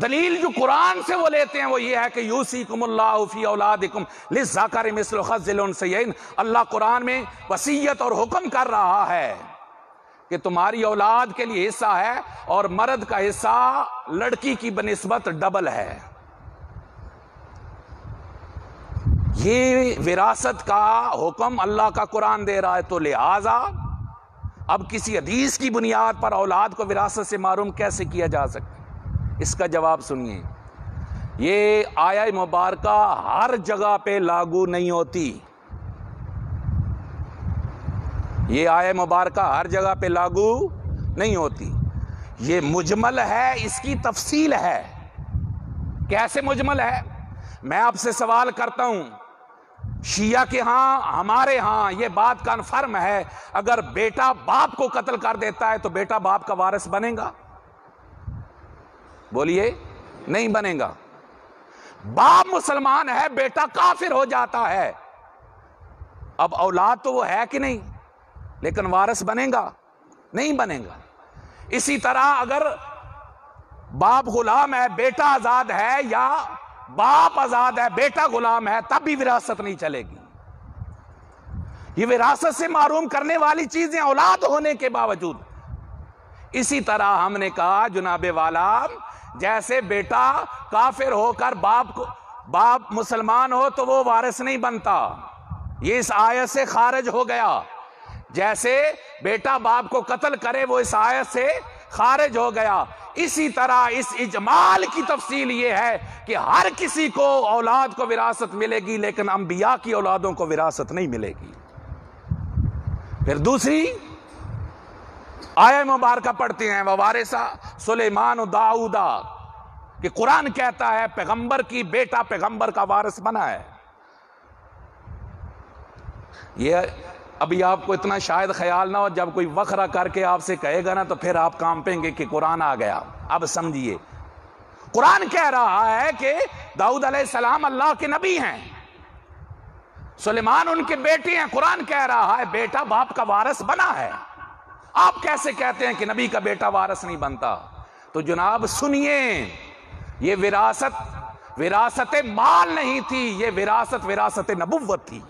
دلیل جو قرآن سے وہ لیتے ہیں وہ یہ ہے کہ یوصیکم اللہ فی اولادکم للذکر مثل حظ الانثیین، اللہ قرآن میں وصیت اور حکم کر رہا ہے کہ تمہاری اولاد کے لیے حصہ ہے اور مرد کا حصہ لڑکی کی بنسبت ڈبل ہے۔ یہ وراثت کا حکم اللہ کا قرآن دے رہا ہے، تو لہٰذا اب کسی حدیث کی بنیاد پر اولاد کو وراثت سے محروم کیسے کیا جا سکتا؟ اس کا جواب سنیے۔ یہ آیہ مبارکہ ہر جگہ پہ لاگو نہیں ہوتی. یہ آیہ مبارکہ ہر جگہ پہ لاگو نہیں ہوتی. یہ مجمل ہے، اس کی تفصیل ہے. کیسے مجمل ہے؟ میں آپ سے سوال کرتا ہوں، شیعہ کے ہاں، ہمارے ہاں یہ بات کنفرم ہے، اگر بیٹا باپ کو قتل کر دیتا ہے تو بیٹا باپ کا وارث بنے گا؟ بولیے، نہیں بنے گا. باپ مسلمان ہے، بیٹا کافر ہو جاتا ہے، اب اولاد تو وہ ہے کہ نہیں، لیکن وارث بنے گا؟ نہیں بنے گا. اسی طرح اگر باپ غلام ہے، بیٹا آزاد ہے، یا باپ آزاد ہے، بیٹا غلام ہے، تب بھی وراثت نہیں چلے گی. یہ وراثت سے محروم کرنے والی چیزیں اولاد ہونے کے باوجود. اسی طرح ہم نے کہا جناب والا، جیسے بیٹا کافر ہو کر باپ مسلمان ہو تو وہ وارث نہیں بنتا، یہ اس آیت سے خارج ہو گیا. جیسے بیٹا باپ کو قتل کرے وہ اس آیت سے خارج ہو گیا. اسی طرح اس اجمال کی تفصیل یہ ہے کہ ہر کسی کو اولاد کو وراثت ملے گی، لیکن انبیاء کی اولادوں کو وراثت نہیں ملے گی. پھر دوسری آیہ مبارکہ پڑھتے ہیں، ووارثا سلیمان و داؤدا، کہ قرآن کہتا ہے پیغمبر کی بیٹا پیغمبر کا وارث بنا ہے. یہ ابھی آپ کو اتنا شاید خیال نہ ہو، جب کوئی وقرہ کر کے آپ سے کہے گا نا تو پھر آپ کانپیں گے کہ قرآن آ گیا. اب سمجھیے، قرآن کہہ رہا ہے کہ داؤد علیہ السلام اللہ کے نبی ہیں، سلیمان ان کے بیٹے ہیں. قرآن کہہ رہا ہے بیٹا باپ کا وارث بنا ہے. آپ کیسے کہتے ہیں کہ نبی کا بیٹا وارث نہیں بنتا؟ تو جناب سنیے، یہ وراثت مال نہیں تھی، یہ وراثت نبوت تھی.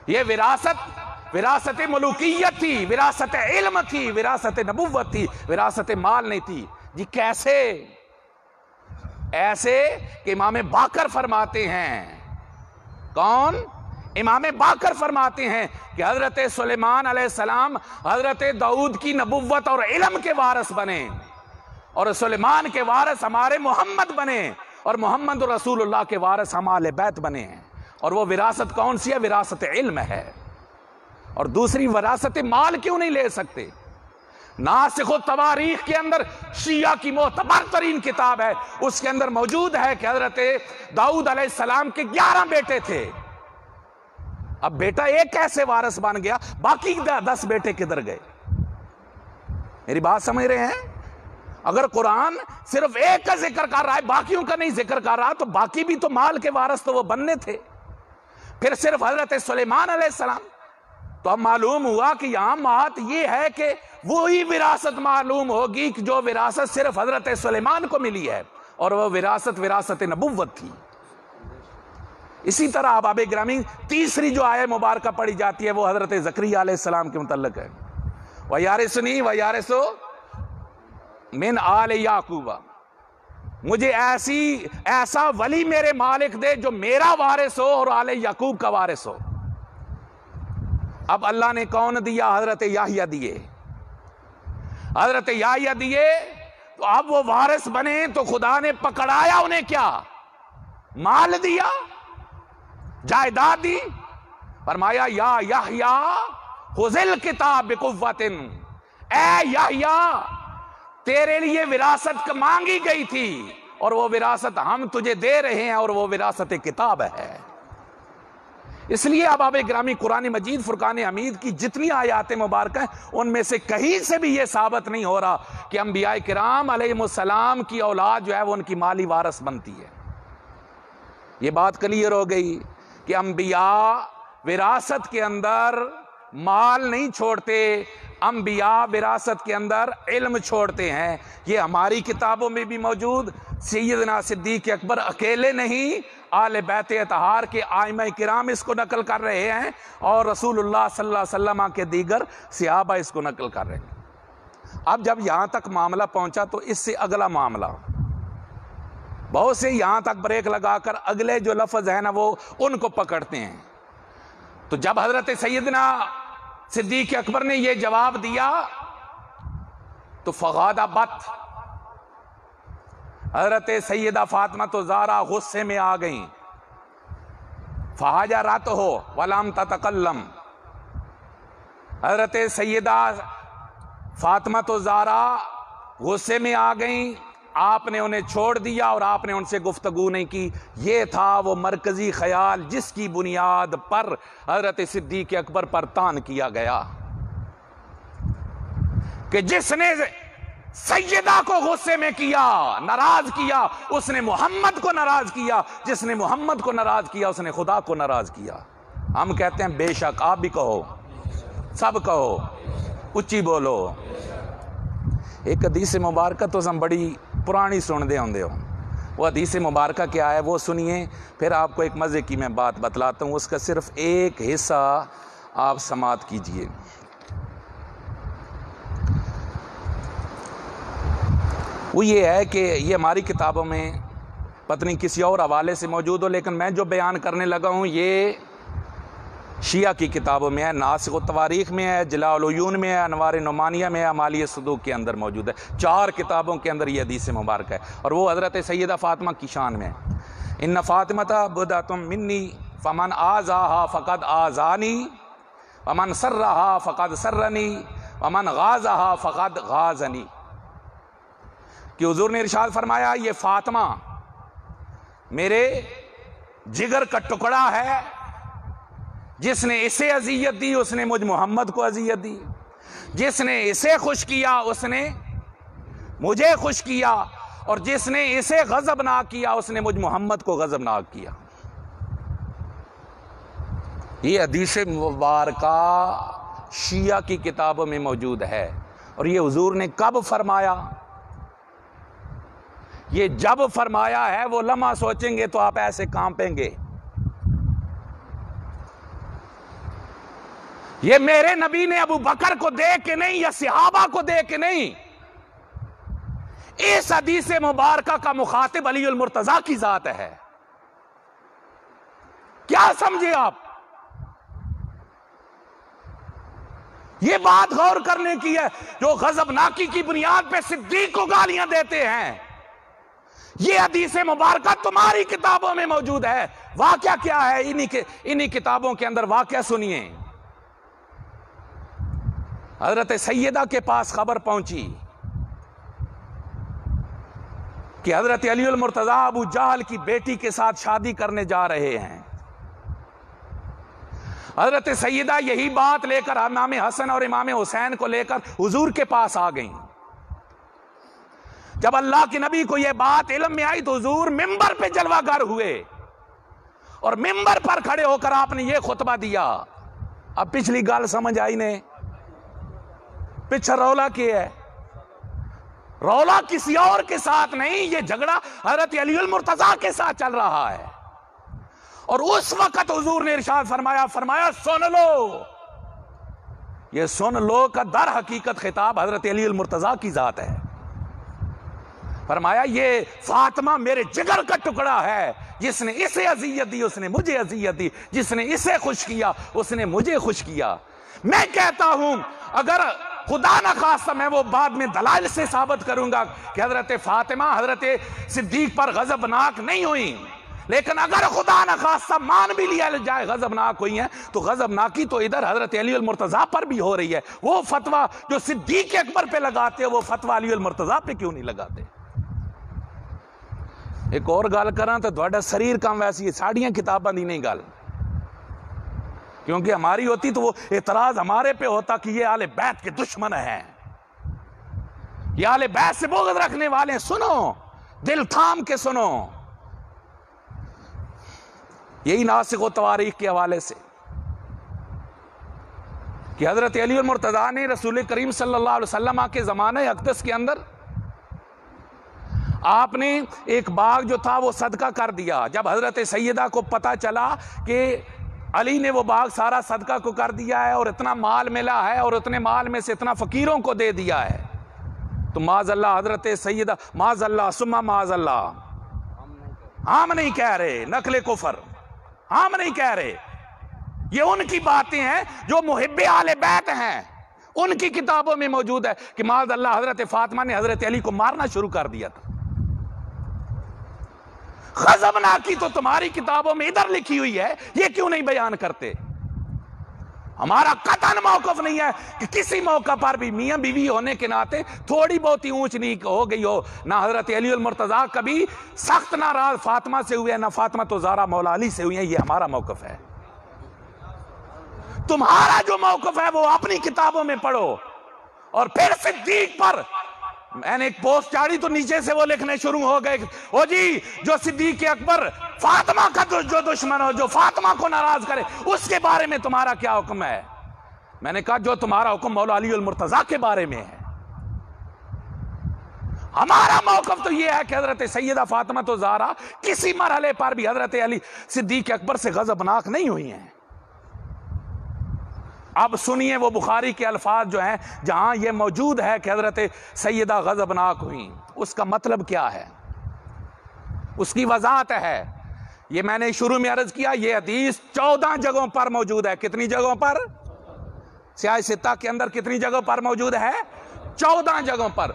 یہ وراثت ملوکیت تھی، وراثت علم تھی، وراثت نبوت تھی، وراثت مال نہیں تھی. جی کیسے؟ ایسے کہ امام باقر فرماتے ہیں، کون؟ امام باقر فرماتے ہیں کہ حضرت سلیمان علیہ السلام حضرت داؤد کی نبوت اور علم کے وارث بنے، اور سلیمان کے وارث ہمارے محمد بنے، اور محمد رسول اللہ کے وارث ہم اہل بیت بنے ہیں. اور وہ وراثت کون سی ہے؟ وراثت علم ہے. اور دوسری وراثت مال کیوں نہیں لے سکتے؟ ناسخ التواریخ کے اندر شیعہ کی معتبر ترین کتاب ہے، اس کے اندر موجود ہے کہ حضرت داؤد علیہ السلام کے 11 بیٹے تھے. اب بیٹا ایک کیسے وارث بن گیا؟ باقی 10 بیٹے کدھر گئے؟ میری بات سمجھ رہے ہیں؟ اگر قرآن صرف ایک کا ذکر کر رہا ہے، باقیوں کا نہیں ذکر کر رہا، تو باقی بھی تو مال کے وارث تو وہ بننے تھے. پھر صرف حضرت سلیمان علیہ السلام. تو اب معلوم ہوا کہ یہاں بات یہ ہے کہ وہی وراثت معلوم ہوگی کہ جو وراثت صرف حضرت سلیمان کو ملی ہے، اور وہ وراثت نبوت تھی. اسی طرح احباب گرامی تیسری جو آیہ مبارکہ پڑھی جاتی ہے وہ حضرت زکریا علیہ السلام کے متعلق ہے. وَيَارِثُنِي وَيَارِثُ مِنْ آلِ یعقوب، مجھے ایسا ولی میرے مالک دے جو میرا وارث ہو اور آل یعقوب کا وارث ہو. اب اللہ نے کون دیا؟ حضرت یحییٰ دیے. حضرت یحییٰ دیے تو اب وہ وارث بنے تو خدا نے پکڑایا انہیں، کیا مال دیا، جائیداد دی. فرمایا یا یحییٰ خذ الکتاب بقوۃ، اے یحییٰ تیرے لیے وراثت مانگی گئی تھی، اور وہ وراثت ہم تجھے دے رہے ہیں، اور وہ وراثت کتاب ہے. اس لیے احباب گرامی قرآن مجید فرقان حمید کی جتنی آیات مبارکہ ہیں ان میں سے کہیں سے بھی یہ ثابت نہیں ہو رہا کہ انبیاء کرام علیہ السلام کی اولاد جو ہے وہ ان کی مالی وارث بنتی ہے. یہ بات کلیئر ہو گئی کہ انبیاء وراثت کے اندر مال نہیں چھوڑتے، انبیاء وراثت کے اندر علم چھوڑتے ہیں. یہ ہماری کتابوں میں بھی موجود. سیدنا صدیق اکبر اکیلے نہیں، آل بیت اطہار کے ائمہ کرام اس کو نقل کر رہے ہیں، اور رسول اللہ صلی اللہ علیہ وسلم کے دیگر صحابہ اس کو نقل کر رہے ہیں. اب جب یہاں تک معاملہ پہنچا تو اس سے اگلا معاملہ، بہت سے یہاں تک بریک لگا کر اگلے جو لفظ ہیں نا وہ ان کو پکڑتے ہیں. تو جب حضرت سیدنا صدیق اکبر نے یہ جواب دیا تو فغاد بت، حضرت سیدہ فاطمہ تو زہرا غصے میں آ گئیں، فَحَجَرَتْهُ وَلَمْ تَتَكَلَّمْ، حضرت سیدہ فاطمہ تو زہرا غصے میں آ گئیں، آپ نے انہیں چھوڑ دیا اور آپ نے ان سے گفتگو نہیں کی۔ یہ تھا وہ مرکزی خیال جس کی بنیاد پر حضرت صدیق اکبر پر طعن کیا گیا کہ جس نے سیدہ کو غصے میں کیا، ناراض کیا، اس نے محمد کو ناراض کیا، جس نے محمد کو ناراض کیا اس نے خدا کو ناراض کیا۔ ہم کہتے ہیں بے شک، آپ بھی کہو، سب کہو، اچھی بولو۔ ایک حدیث مبارکہ تو ہم بڑی پرانی سن دے ہوندے ہو، وہ حدیث مبارکہ کیا ہے وہ سنیے، پھر آپ کو ایک مزے کی میں بات بتلاتا ہوں، اس کا صرف ایک حصہ آپ سماعت کیجئے۔ وہ یہ ہے کہ یہ ہماری کتابوں میں پتہ نہیں کسی اور حوالے سے موجود ہو، لیکن میں جو بیان کرنے لگا ہوں یہ شیعہ کی کتابوں میں ہے، ناسخ التواریخ میں ہے، جلاء العیون میں ہے، انوار نعمانیہ میں ہے، مالی صدوق کے اندر موجود ہے۔ 4 کتابوں کے اندر یہ حدیث مبارک ہے، اور وہ حضرت سیدہ فاطمہ کی شان میں ہے۔ ان فاطمۃ بضعۃ منی فمن آذاها فقد آذانی ومن سرها فقد سرنی ومن غازها فقد غازنی، کہ حضور نے ارشاد فرمایا یہ فاطمہ میرے جگر کا ٹکڑا ہے، جس نے اسے اذیت دی اس نے مجھ محمد کو اذیت دی، جس نے اسے خوش کیا اس نے مجھے خوش کیا، اور جس نے اسے غضبناک کیا اس نے مجھ محمد کو غضبناک کیا۔ یہ حدیث مبارکہ شیعہ کی کتابوں میں موجود ہے، اور یہ حضور نے کب فرمایا؟ یہ جب فرمایا ہے وہ لمحہ سوچیں گے تو آپ ایسے کانپیں گے۔ یہ میرے نبی نے ابو بکر کو دیکھ کے نہیں یا صحابہ کو دیکھ کے نہیں، اس حدیث مبارکہ کا مخاطب علی المرتضیٰ کی ذات ہے۔ کیا سمجھے آپ؟ یہ بات غور کرنے کی ہے۔ جو غضبناکی کی بنیاد پہ صدیق کو گالیاں دیتے ہیں، یہ حدیث مبارکہ تمہاری کتابوں میں موجود ہے۔ واقعہ کیا ہے انہی کتابوں کے اندر؟ واقعہ سنیے۔ حضرت سیدہ کے پاس خبر پہنچی کہ حضرت علی المرتضیٰ ابو جہل کی بیٹی کے ساتھ شادی کرنے جا رہے ہیں۔ حضرت سیدہ یہی بات لے کر امام حسن اور امام حسین کو لے کر حضور کے پاس آ گئیں۔ جب اللہ کے نبی کو یہ بات علم میں آئی تو حضور ممبر پہ جلوہ گر ہوئے، اور ممبر پر کھڑے ہو کر آپ نے یہ خطبہ دیا۔ اب پچھلی گال سمجھ آئی نے؟ پچھا رولا کیا ہے؟ رولا کسی اور کے ساتھ نہیں، یہ جھگڑا حضرت علی المرتضیٰ کے ساتھ چل رہا ہے۔ اور اس وقت حضور نے ارشاد فرمایا سن لو۔ یہ سن لو کا در حقیقت خطاب حضرت علی المرتضیٰ کی ذات ہے۔ فرمایا یہ فاطمہ میرے جگر کا ٹکڑا ہے، جس نے اسے اذیت دی اس نے مجھے اذیت دی، جس نے اسے خوش کیا اس نے مجھے خوش کیا۔ میں کہتا ہوں اگر خدا نہ خواستہ میں وہ بعد میں دلائل سے ثابت کروں گا کہ حضرت فاطمہ حضرت صدیق پر غضبناک نہیں ہوئی، لیکن اگر خدا نہ خواستہ مان بھی لیا جائے غضبناک ہوئی ہیں تو غضبناکی تو ادھر حضرت علی المرتضیٰ پر بھی ہو رہی ہے۔ وہ فتویٰ جو صدیق اکبر پہ لگاتے وہ فتویٰ علی المرتضیٰ پہ کیوں نہیں لگاتے؟ ایک اور گل کراں تو تہاڈا شریر کم ویسی ہے، ساڑیاں کتاباں دی نہیں گل، کیونکہ ہماری ہوتی تو وہ اعتراض ہمارے پہ ہوتا کہ یہ اہل بیت کے دشمن ہیں، یہ اہل بیت سے بغض رکھنے والے ہیں۔ سنو، دل تھام کے سنو، یہی ناسخ و تواریخ کے حوالے سے کہ حضرت علی المرتضیٰ نے رسول کریم صلی اللہ علیہ وسلم کے زمانہ اقدس کے اندر آپ نے ایک باغ جو تھا وہ صدقہ کر دیا۔ جب حضرت سیدہ کو پتہ چلا کہ علی نے وہ باغ سارا صدقہ کو کر دیا ہے اور اتنا مال ملا ہے اور اتنے مال میں سے اتنا فقیروں کو دے دیا ہے، تو معاذ اللہ حضرت سیدہ معاذ اللہ ثم معاذ اللہ، ہم نہیں کہہ رہے نقل کفر، ہم نہیں کہہ رہے، یہ ان کی باتیں ہیں جو محب اہل بیت ہیں، ان کی کتابوں میں موجود ہے کہ معاذ اللہ حضرت فاطمہ نے حضرت علی کو مارنا شروع کر دیا تھا۔ غضبناکی تو تمہاری کتابوں میں ادھر لکھی ہوئی ہے، یہ کیوں نہیں بیان کرتے؟ ہمارا قطعاً موقف نہیں ہے کہ کسی موقع پر بھی میاں بیوی ہونے کے ناطے تھوڑی بہت ہی اونچ نیچ ہو گئی ہو، نہ حضرت علی المرتضیٰ کبھی سخت ناراض فاطمہ سے ہوئے، نہ فاطمہ تو زہرا مولا علی سے ہوئی ہیں، یہ ہمارا موقف ہے۔ تمہارا جو موقف ہے وہ اپنی کتابوں میں پڑھو۔ اور پھر صدیق پر میں نے ایک پوسٹ چاڑی تو نیچے سے وہ لکھنے شروع ہو گئے، او جی جو صدیق اکبر فاطمہ کا جو دشمن ہو، جو فاطمہ کو ناراض کرے، اس کے بارے میں تمہارا کیا حکم ہے؟ میں نے کہا جو تمہارا حکم مولا علی المرتضیٰ کے بارے میں ہے۔ ہمارا موقف تو یہ ہے کہ حضرت سیدہ فاطمہ تو زہرا کسی مرحلے پر بھی حضرت علی صدیق اکبر سے غضبناک نہیں ہوئی ہیں۔ اب سنیے وہ بخاری کے الفاظ جو ہیں جہاں یہ موجود ہے کہ حضرت سیدہ غضبناک ہوئیں، اس کا مطلب کیا ہے، اس کی وضاحت ہے۔ یہ میں نے شروع میں عرض کیا، یہ حدیث 14 جگہوں پر موجود ہے۔ کتنی جگہوں پر؟ سیاہ ستہ کے اندر کتنی جگہوں پر موجود ہے؟ 14 جگہوں پر۔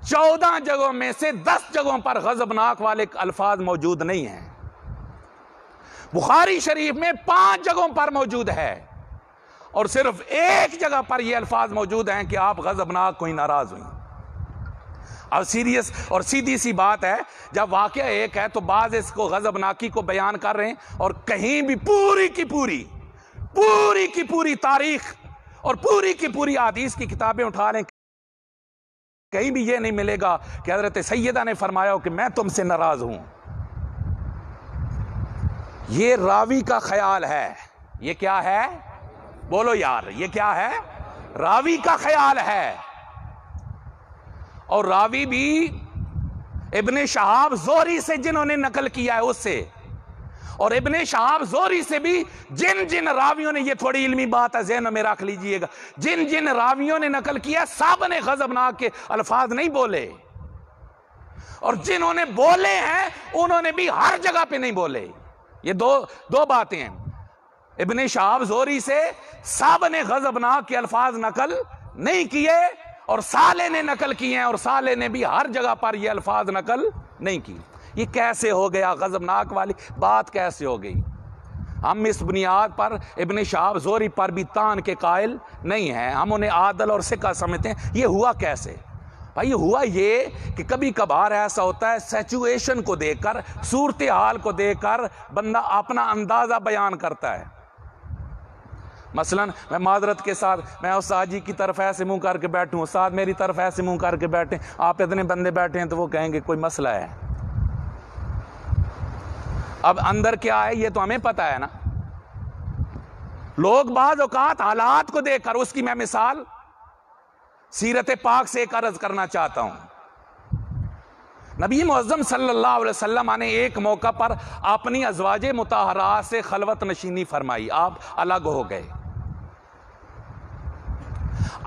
14 جگہوں میں سے 10 جگہوں پر غضبناک والے الفاظ موجود نہیں ہیں۔ بخاری شریف میں 5 جگہوں پر موجود ہے، اور صرف ایک جگہ پر یہ الفاظ موجود ہیں کہ آپ غضبناک کوئی ناراض ہوئیں۔ اب سیریس اور سیدھی سی بات ہے، جب واقعہ ایک ہے تو بعض اس کو غضبناکی کو بیان کر رہے ہیں، اور کہیں بھی پوری کی پوری تاریخ اور پوری کی پوری حدیث کی کتابیں اٹھا لیں، کہیں بھی یہ نہیں ملے گا کہ حضرت سیدہ نے فرمایا ہو کہ میں تم سے ناراض ہوں۔ یہ راوی کا خیال ہے۔ یہ کیا ہے؟ بولو یار، یہ کیا ہے؟ راوی کا خیال ہے۔ اور راوی بھی ابن شہاب زہری سے جنہوں نے نقل کیا ہے اس سے، اور ابن شہاب زہری سے بھی جن راویوں نے، یہ تھوڑی علمی بات ہے ذہن میں رکھ لیجئے گا، جن راویوں نے نقل کیا سب نے غضبناک کے الفاظ نہیں بولے، اور جنہوں نے بولے ہیں انہوں نے بھی ہر جگہ پہ نہیں بولے۔ یہ دو باتیں ہیں۔ ابن شہاب زہری سے سب نے غضبناک کے الفاظ نقل نہیں کیے، اور صالح نے نقل کیے ہیں، اور صالح نے بھی ہر جگہ پر یہ الفاظ نقل نہیں کی۔ یہ کیسے ہو گیا؟ غضبناک والی بات کیسے ہو گئی؟ ہم اس بنیاد پر ابن شہاب زہری پر بھی تان کے قائل نہیں ہیں، ہم انہیں عادل اور ثقہ سمجھتے ہیں۔ یہ ہوا کیسے؟ بھائی ہوا یہ کہ کبھی کبھار ایسا ہوتا ہے، سچویشن کو دیکھ کر، صورتحال کو دیکھ کر بندہ اپنا اندازہ بیان کرتا ہے۔ مثلا میں معذرت کے ساتھ میں استاد جی کی طرف ایسے منہ کر کے بیٹھوں، استاد میری طرف ایسے منہ کر کے بیٹھیں، آپ اتنے بندے بیٹھے ہیں تو وہ کہیں گے کوئی مسئلہ ہے۔ اب اندر کیا ہے یہ تو ہمیں پتہ ہے نا۔ لوگ بعض اوقات حالات کو دیکھ کر، اس کی میں مثال سیرت پاک سے ایک عرض کرنا چاہتا ہوں۔ نبی معظم صلی اللہ علیہ وسلم نے ایک موقع پر اپنی ازواج مطہرات سے خلوت نشینی فرمائی، آپ الگ ہو گئے۔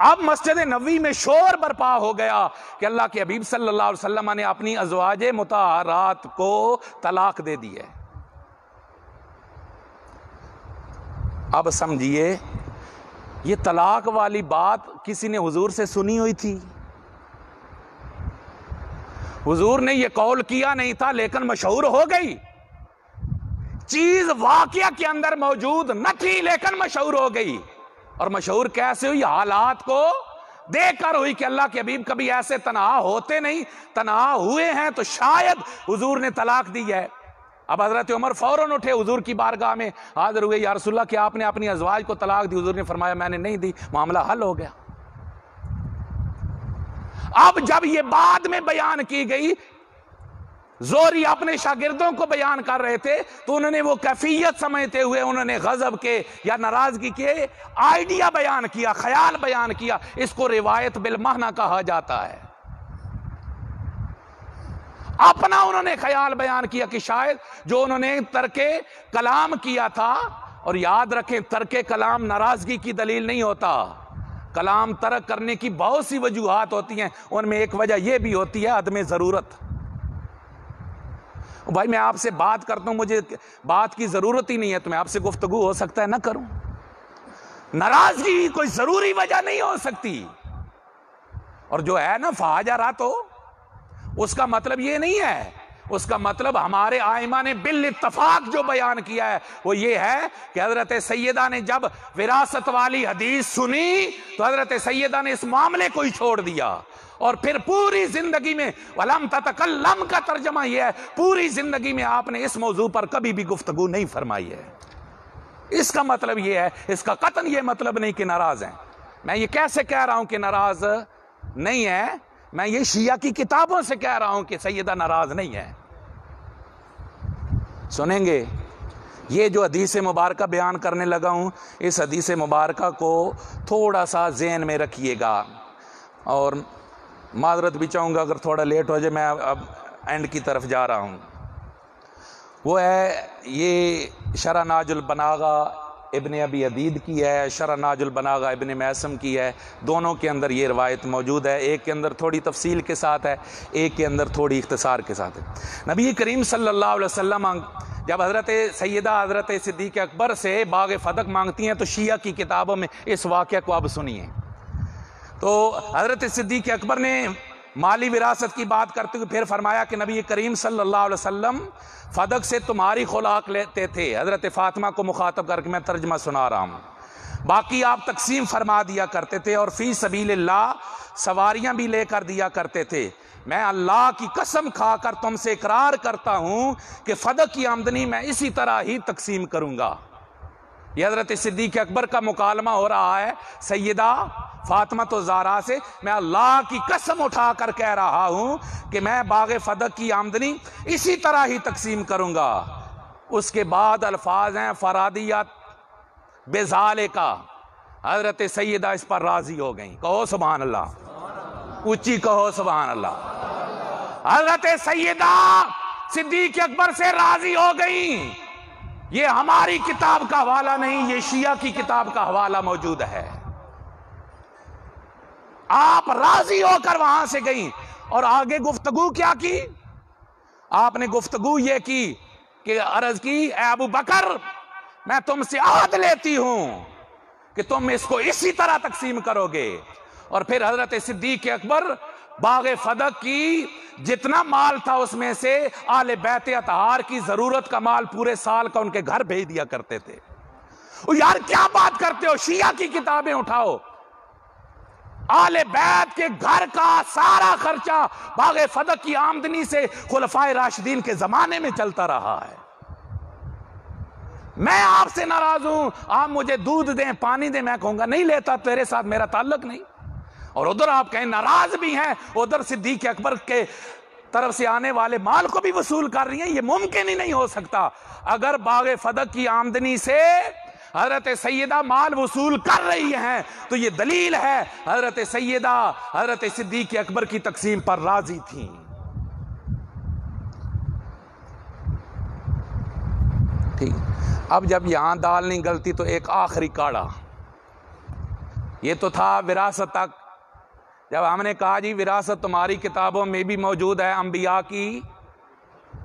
اب مسجد نبوی میں شور برپا ہو گیا کہ اللہ کے حبیب صلی اللہ علیہ وسلم نے اپنی ازواج مطہرات کو طلاق دے دی ہے۔ اب سمجھیے یہ طلاق والی بات کسی نے حضور سے سنی ہوئی تھی؟ حضور نے یہ قول کیا نہیں تھا، لیکن مشہور ہو گئی۔ چیز واقعہ کے اندر موجود نہ تھی لیکن مشہور ہو گئی۔ اور مشہور کیسے ہوئی؟ حالات کو دیکھ کر ہوئی کہ اللہ کے حبیب کبھی ایسے تنہا ہوتے نہیں، تنہا ہوئے ہیں تو شاید حضور نے طلاق دی ہے۔ اب حضرت عمر فوراً اٹھے، حضور کی بارگاہ میں حاضر ہوئے، یا رسول اللہ کیا آپ نے اپنی ازواج کو طلاق دی؟ حضور نے فرمایا میں نے نہیں دی، معاملہ حل ہو گیا۔ اب جب یہ بعد میں بیان کی گئی، زہری اپنے شاگردوں کو بیان کر رہے تھے تو انہوں نے وہ کیفیت سمجھتے ہوئے انہوں نے غضب کے یا ناراضگی کے آئیڈیا بیان کیا، خیال بیان کیا۔ اس کو روایت بالمعنی کہا جاتا ہے۔ اپنا انہوں نے خیال بیان کیا کہ شاید جو انہوں نے ترک کلام کیا تھا، اور یاد رکھیں ترک کلام ناراضگی کی دلیل نہیں ہوتا، کلام ترک کرنے کی بہت سی وجوہات ہوتی ہیں، ان میں ایک وجہ یہ بھی ہوتی ہے عدم ضرورت۔ بھائی میں آپ سے بات کرتا ہوں، مجھے بات کی ضرورت ہی نہیں ہے تو میں آپ سے گفتگو ہو سکتا ہے نہ کروں۔ ناراضگی کوئی ضروری وجہ نہیں ہو سکتی، اور جو ہے نا فاجرہ تو اس کا مطلب یہ نہیں ہے، اس کا مطلب ہمارے آئمہ نے بالاتفاق جو بیان کیا ہے وہ یہ ہے کہ حضرت سیدہ نے جب وراثت والی حدیث سنی تو حضرت سیدہ نے اس معاملے کو ہی چھوڑ دیا، اور پھر پوری زندگی میں وَلَمْ تَتَكَلَّمْ کا ترجمہ یہ ہے، پوری زندگی میں آپ نے اس موضوع پر کبھی بھی گفتگو نہیں فرمائی ہے۔ اس کا مطلب یہ ہے، اس کا قطعاً یہ مطلب نہیں کہ ناراض ہیں۔ میں یہ کیسے کہہ رہا ہوں کہ ناراض نہیں ہے؟ میں یہ شیعہ کی کتابوں سے کہہ رہا ہوں کہ سیدہ ناراض نہیں ہے۔ سنیں گے یہ جو حدیث مبارکہ بیان کرنے لگا ہوں، اس حدیث مبارکہ کو تھوڑا سا ذہن میں رکھیے گا، اور معذرت بھی چاہوں گا اگر تھوڑا لیٹ ہو جائے، میں اب اینڈ کی طرف جا رہا ہوں۔ وہ ہے یہ شرح ناج البلاغہ ابن ابی عدید کی ہے، شرح ناج البلاغہ ابن میثم کی ہے، دونوں کے اندر یہ روایت موجود ہے، ایک کے اندر تھوڑی تفصیل کے ساتھ ہے، ایک کے اندر تھوڑی اختصار کے ساتھ ہے۔ نبی کریم صلی اللہ علیہ وسلم جب حضرت سیدہ حضرت صدیق اکبر سے باغ فدق مانگتی ہیں تو شیعہ کی کتابوں میں اس واقعہ کو اب سنیے۔ تو حضرت صدیق اکبر نے مالی وراثت کی بات کرتے ہوئے پھر فرمایا کہ نبی کریم صلی اللہ علیہ وسلم فدق سے تمہاری خوراک لیتے تھے، حضرت فاطمہ کو مخاطب کر کے میں ترجمہ سنا رہا ہوں، باقی آپ تقسیم فرما دیا کرتے تھے، اور فی سبیل اللہ سواریاں بھی لے کر دیا کرتے تھے۔ میں اللہ کی قسم کھا کر تم سے اقرار کرتا ہوں کہ فدق کی آمدنی میں اسی طرح ہی تقسیم کروں گا۔ یہ حضرت صدیق اکبر کا مکالمہ ہو رہا ہے سیدہ فاطمہ الزہرا سے، میں اللہ کی قسم اٹھا کر کہہ رہا ہوں کہ میں باغ فدق کی آمدنی اسی طرح ہی تقسیم کروں گا۔ اس کے بعد الفاظ ہیں فرادیت بذالکا، حضرت سیدہ اس پر راضی ہو گئیں، کہو سبحان اللہ، اونچی کہو سبحان اللہ۔ حضرت سیدہ صدیق اکبر سے راضی ہو گئیں۔ یہ ہماری کتاب کا حوالہ نہیں، یہ شیعہ کی کتاب کا حوالہ موجود ہے۔ آپ راضی ہو کر وہاں سے گئیں، اور آگے گفتگو کیا کی؟ آپ نے گفتگو یہ کی کہ عرض کی اے ابو بکر میں تم سے عہد لیتی ہوں کہ تم اس کو اسی طرح تقسیم کرو گے۔ اور پھر حضرت صدیق اکبر باغ فدق کی جتنا مال تھا اس میں سے آل بیت اطہار کی ضرورت کا مال پورے سال کا ان کے گھر بھیج دیا کرتے تھے۔ یار کیا بات کرتے ہو، شیعہ کی کتابیں اٹھاؤ، آل بیت کے گھر کا سارا خرچہ باغ فدق کی آمدنی سے خلفائے راشدین کے زمانے میں چلتا رہا ہے۔ میں آپ سے ناراض ہوں، آپ مجھے دودھ دیں پانی دیں، میں کہوں گا نہیں لیتا، تیرے ساتھ میرا تعلق نہیں۔ اور ادھر آپ کہیں ناراض بھی ہیں، ادھر صدیق اکبر کے طرف سے آنے والے مال کو بھی وصول کر رہی ہیں، یہ ممکن ہی نہیں ہو سکتا۔ اگر باغ فدق کی آمدنی سے حضرت سیدہ مال وصول کر رہی ہیں تو یہ دلیل ہے حضرت سیدہ حضرت صدیق اکبر کی تقسیم پر راضی تھیں۔ ٹھیک، اب جب یہاں دال نہیں گلتی تو ایک آخری کاڑا، یہ تو تھا وراثت تک۔ جب ہم نے کہا جی وراثت تمہاری کتابوں میں بھی موجود ہے، انبیاء کی،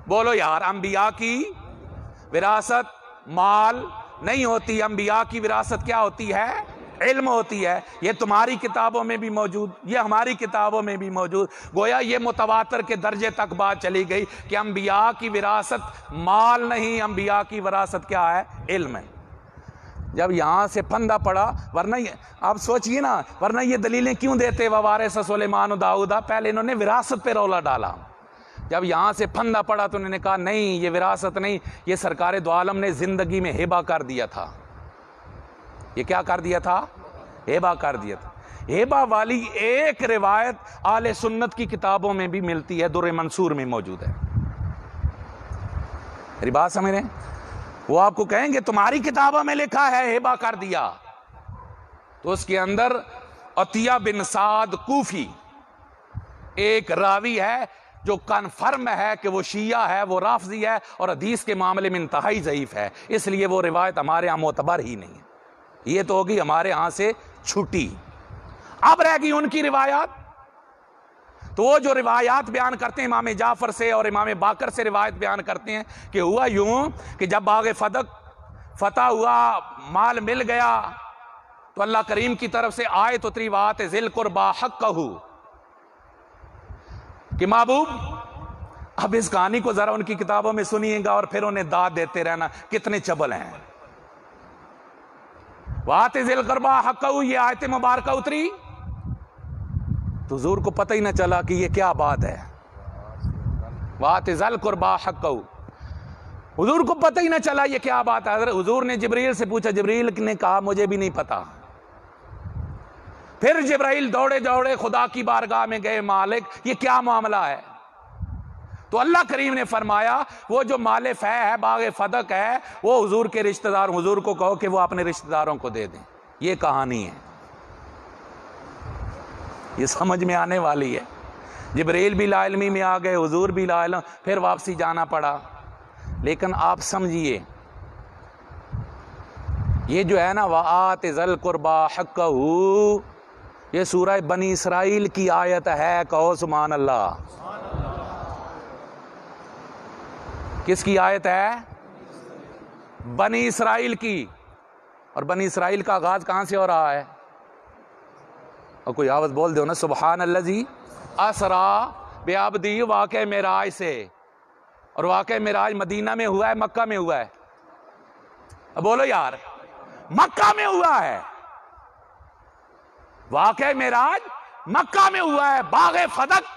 بولو یار، انبیاء کی وراثت مال نہیں ہوتی، انبیاء کی وراثت کیا ہوتی ہے؟ علم ہوتی ہے۔ یہ تمہاری کتابوں میں بھی موجود، یہ ہماری کتابوں میں بھی موجود، گویا یہ متواتر کے درجے تک بات چلی گئی کہ انبیاء کی وراثت مال نہیں، انبیاء کی وراثت کیا ہے؟ علم ہے۔ جب یہاں سے پھندا پڑا، ورنہ آپ سوچئے نا، ورنہ یہ دلیلیں کیوں دیتے ووارث سلیمان و داؤدا؟ پہلے انہوں نے وراثت پہ رولا ڈالا، جب یہاں سے پھندا پڑا تو انہوں نے کہا نہیں یہ وراثت نہیں، یہ سرکار دو عالم نے زندگی میں ہبہ کر دیا تھا۔ یہ کیا کر دیا تھا؟ ہبہ کر دیا تھا۔ ہبہ والی ایک روایت آل سنت کی کتابوں میں بھی ملتی ہے، در منصور میں موجود ہے۔ میری بات سمجھ رہے ہیں؟ وہ آپ کو کہیں گے تمہاری کتابوں میں لکھا ہے ہبہ کر دیا، تو اس کے اندر عطیہ بن سعد کوفی ایک راوی ہے جو کنفرم ہے کہ وہ شیعہ ہے، وہ رافضی ہے، اور حدیث کے معاملے میں انتہائی ضعیف ہے، اس لیے وہ روایت ہمارے ہاں معتبر ہی نہیں ہے۔ یہ تو ہوگی ہمارے ہاں سے چھٹی۔ اب رہ گئی ان کی روایات، تو وہ جو روایات بیان کرتے ہیں امام جعفر سے اور امام باقر سے روایت بیان کرتے ہیں کہ ہوا یوں کہ جب باغ فدق فتح ہوا، مال مل گیا، تو اللہ کریم کی طرف سے آیت اتری وآت ذی القربی حقہ کہ محبوب اب اس کہانی کو ذرا ان کی کتابوں میں سنیے گا اور پھر انہیں داد دیتے رہنا کتنے چبل ہیں۔ وَآتِ ذِی الْقُرْبَىٰ حَقَّهُ، یہ آیت مبارکہ اتری تو حضور کو پتہ ہی نہ چلا کہ یہ کیا بات ہے۔ وَآتِ ذِی الْقُرْبَىٰ حَقَّهُ، حضور کو پتہ ہی نہ چلا یہ کیا بات ہے۔ حضور نے جبریل سے پوچھا، جبریل نے کہا مجھے بھی نہیں پتا۔ پھر جبرائیل دوڑے دوڑے خدا کی بارگاہ میں گئے، مالک یہ کیا معاملہ ہے؟ تو اللہ کریم نے فرمایا وہ جو مال فہ ہے، باغ فدق ہے، وہ حضور کے رشتہ دار، حضور کو کہو کہ وہ اپنے رشتہ داروں کو دے دیں۔ یہ کہانی ہے، یہ سمجھ میں آنے والی ہے۔ جبریل بھی لا علمی میں آ گئے، حضور بھی لا علم، پھر واپسی جانا پڑا۔ لیکن آپ سمجھیے یہ جو ہے نا وَآتِ ذِی الْقُرْبَىٰ حَقَّهُ، یہ سورہ بنی اسرائیل کی آیت ہے، کہو سبحان اللہ۔ کس کی آیت ہے؟ بنی اسرائیل کی۔ اور بنی اسرائیل کا آغاز کہاں سے ہو رہا ہے؟ اور کوئی آواز بول دو نا، سبحان الذی اسریٰ بعبدہ، واقع معراج سے۔ اور واقع معراج مدینہ میں ہوا ہے مکہ میں ہوا ہے؟ اب بولو یار، مکہ میں ہوا ہے۔ واقع معراج مکہ میں ہوا ہے، باغ فدق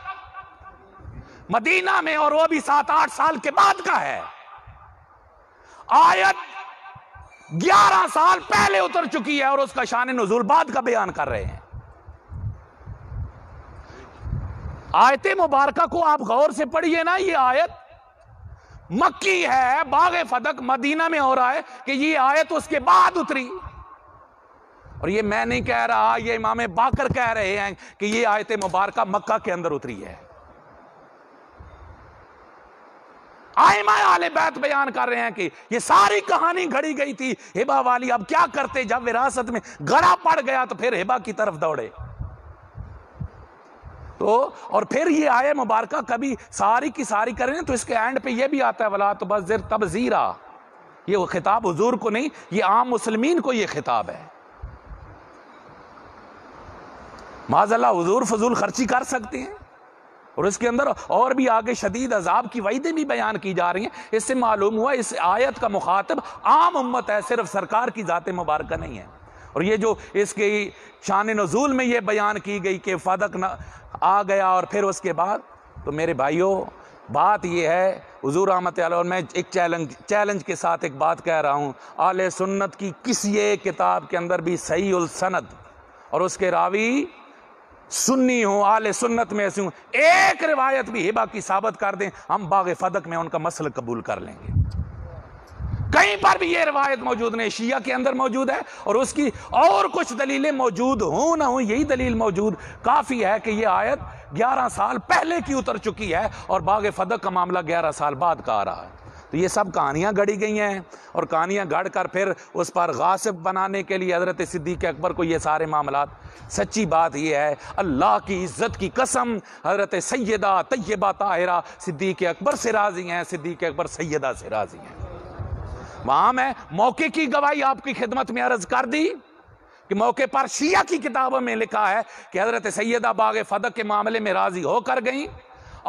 مدینہ میں، اور وہ بھی 7-8 سال کے بعد کا ہے۔ آیت 11 سال پہلے اتر چکی ہے اور اس کا شان نزول بعد کا بیان کر رہے ہیں۔ آیت مبارکہ کو آپ غور سے پڑھیے نا، یہ آیت مکی ہے، باغ فدق مدینہ میں ہو رہا ہے کہ یہ آیت اس کے بعد اتری۔ اور یہ میں نہیں کہہ رہا، یہ امام باقر کہہ رہے ہیں کہ یہ آیت مبارکہ مکہ کے اندر اتری ہے۔ ائمہ اہل بیت بیان کر رہے ہیں کہ یہ ساری کہانی گھڑی گئی تھی ہبہ والی۔ اب کیا کرتے جب وراثت میں گڑا پڑ گیا تو پھر ہبہ کی طرف دوڑے۔ تو اور پھر یہ آیت مبارکہ کبھی ساری کی ساری کریں تو اس کے اینڈ پہ یہ بھی آتا ہے وَلَا تُبَذِّرْ تَبْذِيرًا۔ یہ وہ خطاب حضور کو نہیں، یہ عام مسلمین کو یہ خطاب ہے۔ معاذ اللہ حضور فضول خرچی کر سکتے ہیں، اور اس کے اندر اور بھی آگے شدید عذاب کی وعیدیں بھی بیان کی جا رہی ہیں۔ اس سے معلوم ہوا اس آیت کا مخاطب عام امت ہے، صرف سرکار کی ذات مبارکہ نہیں ہے۔ اور یہ جو اس کی شان نزول میں یہ بیان کی گئی کہ فدق آ گیا اور پھر اس کے بعد، تو میرے بھائیوں بات یہ ہے حضور رحمت اللہ، اور میں ایک چیلنج کے ساتھ ایک بات کہہ رہا ہوں، اہل سنت کی کسی ایک کتاب کے اندر بھی صحیح السند اور اس کے راوی سنی ہوں، اہل سنت میں ایسے ہوں، ایک روایت بھی ہبہ کی ثابت کر دیں، ہم باغ فدق میں ان کا مسلک قبول کر لیں گے۔ کہیں پر بھی یہ روایت موجود نہیں، شیعہ کے اندر موجود ہے، اور اس کی اور کچھ دلیلیں موجود ہوں نہ ہوں، یہی دلیل موجود کافی ہے کہ یہ آیت 11 سال پہلے کی اتر چکی ہے اور باغ فدق کا معاملہ 11 سال بعد کا آ رہا ہے۔ تو یہ سب کہانیاں گھڑی گئی ہیں، اور کہانیاں گھڑ کر پھر اس پر غاصب بنانے کے لیے حضرت صدیق اکبر کو یہ سارے معاملات۔ سچی بات یہ ہے، اللہ کی عزت کی قسم، حضرت سیدہ طیبہ طاہرہ صدیق اکبر سے راضی ہیں، صدیق اکبر سیدہ سے راضی ہیں۔ وہاں میں موقع کی گواہی آپ کی خدمت میں عرض کر دی کہ موقع پر شیعہ کی کتابوں میں لکھا ہے کہ حضرت سیدہ باغ فدق کے معاملے میں راضی ہو کر گئیں،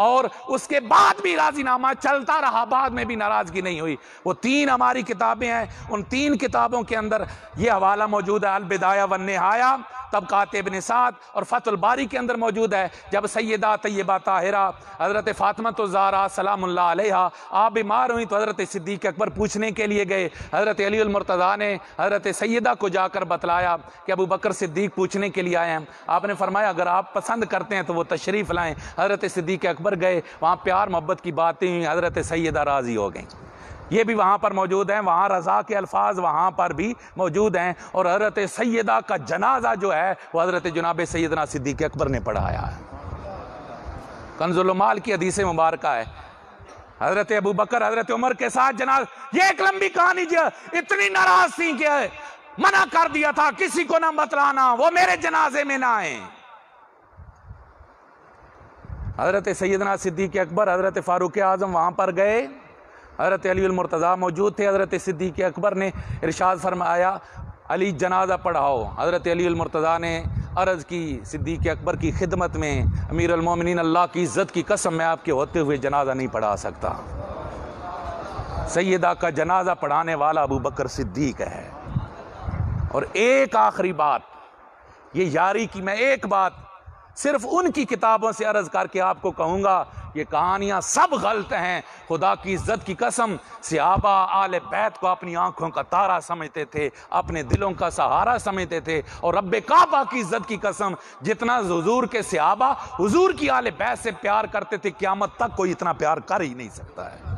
اور اس کے بعد بھی راضی نامہ چلتا رہا، بعد میں بھی ناراضگی نہیں ہوئی۔ وہ 3 ہماری کتابیں ہیں، ان 3 کتابوں کے اندر یہ حوالہ موجود ہے، البدایہ والنہایہ، طبقات ابن سعد، اور فتح الباری کے اندر موجود ہے۔ جب سیدہ طیبہ طاہرہ حضرت فاطمہ الزہرا سلام اللہ علیہا آپ بیمار ہوئی تو حضرت صدیق اکبر پوچھنے کے لیے گئے، حضرت علی المرتضیٰ نے حضرت سیدہ کو جا کر بتلایا کہ ابو بکر صدیق پوچھنے کے لیے آئے ہیں۔ آپ نے فرمایا اگر آپ پسند کرتے ہیں تو وہ تشریف لائیں۔ حضرت صدیق اکبر گئے، وہاں پیار محبت کی باتیں ہوئیں، حضرت سیدہ راضی ہو گئیں۔ یہ بھی وہاں پر موجود ہیں، وہاں رضا کے الفاظ وہاں پر بھی موجود ہیں، اور حضرت سیدہ کا جنازہ جو ہے وہ حضرت جناب سیدنا صدیق اکبر نے پڑھایا ہے۔ کنز المال کی حدیث مبارکہ ہے، حضرت ابو بکر حضرت عمر کے ساتھ جنازہ، یہ ایک لمبی کہانی جو اتنی ناراض تھی کہ منع کر دیا تھا کسی کو نہ بتلانا، وہ میرے جنازے میں نہ آئیں۔ حضرت سیدنا صدیق اکبر حضرت فاروق اعظم وہاں پر گئے، حضرت علی المرتضیٰ موجود تھے، حضرت صدیق اکبر نے ارشاد فرمایا علی جنازہ پڑھاؤ۔ حضرت علی المرتضیٰ نے عرض کی صدیق اکبر کی خدمت میں، امیر المومنین اللہ کی عزت کی قسم میں آپ کے ہوتے ہوئے جنازہ نہیں پڑھا سکتا۔ سیدہ کا جنازہ پڑھانے والا ابو بکر صدیق ہے۔ اور ایک آخری بات، یہ یاری کی میں ایک بات صرف ان کی کتابوں سے عرض کر کے آپ کو کہوں گا، یہ کہانیاں سب غلط ہیں۔ خدا کی عزت کی قسم، صحابہ آل بیت کو اپنی آنکھوں کا تارا سمجھتے تھے، اپنے دلوں کا سہارا سمجھتے تھے، اور رب کعبہ کی عزت کی قسم، جتنا حضور کے صحابہ حضور کی آل بیت سے پیار کرتے تھے، قیامت تک کوئی اتنا پیار کر ہی نہیں سکتا ہے۔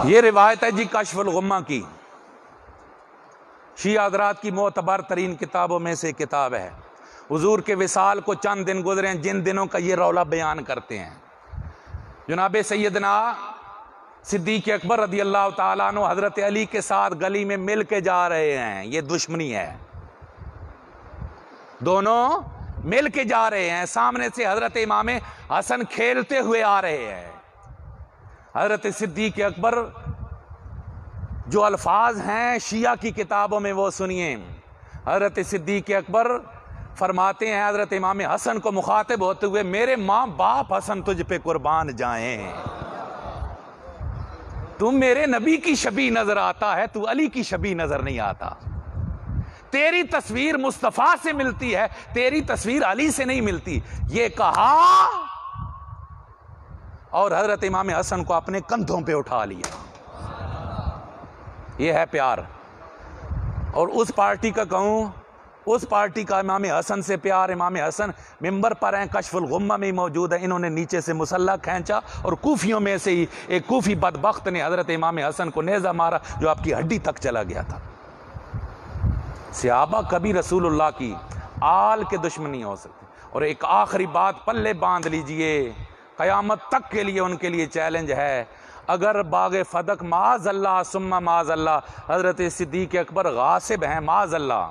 یہ روایت ہے جی کشف الغمہ کی، شیعہ حضرات کی معتبر ترین کتابوں میں سے کتاب ہے۔ حضور کے وصال کو چند دن گزرے ہیں، جن دنوں کا یہ رولا بیان کرتے ہیں۔ جناب سیدنا صدیق اکبر رضی اللہ تعالیٰ عنہ حضرت علی کے ساتھ گلی میں مل کے جا رہے ہیں، یہ دشمنی ہے، دونوں مل کے جا رہے ہیں۔ سامنے سے حضرت امام حسن کھیلتے ہوئے آ رہے ہیں۔ حضرت صدیق اکبر جو الفاظ ہیں شیعہ کی کتابوں میں وہ سنیے۔ حضرت صدیق اکبر فرماتے ہیں حضرت امام حسن کو مخاطب ہوتے ہوئے، میرے ماں باپ حسن تجھ پہ قربان جائیں، تم میرے نبی کی شبیہ نظر آتا ہے، تو علی کی شبیہ نظر نہیں آتا، تیری تصویر مصطفیٰ سے ملتی ہے، تیری تصویر علی سے نہیں ملتی۔ یہ کہا اور حضرت امام حسن کو اپنے کندھوں پہ اٹھا لیا۔ یہ ہے پیار۔ اور اس پارٹی کا کہوں، اس پارٹی کا امام حسن سے پیار، امام حسن ممبر پر ہیں، کشف الغمہ میں موجود ہے، انہوں نے نیچے سے مسلح کھینچا اور کوفیوں میں سے ہی ایک کوفی بدبخت نے حضرت امام حسن کو نیزہ مارا جو آپ کی ہڈی تک چلا گیا تھا۔ صحابہ کبھی رسول اللہ کی آل کے دشمن نہیں ہو سکتے۔ اور ایک آخری بات پلے باندھ لیجئے، قیامت تک کے لیے ان کے لیے چیلنج ہے، اگر باغ فدق معاذ اللہ ثم معاذ اللہ حضرت صدیق اکبر غاصب ہیں، معاذ اللہ،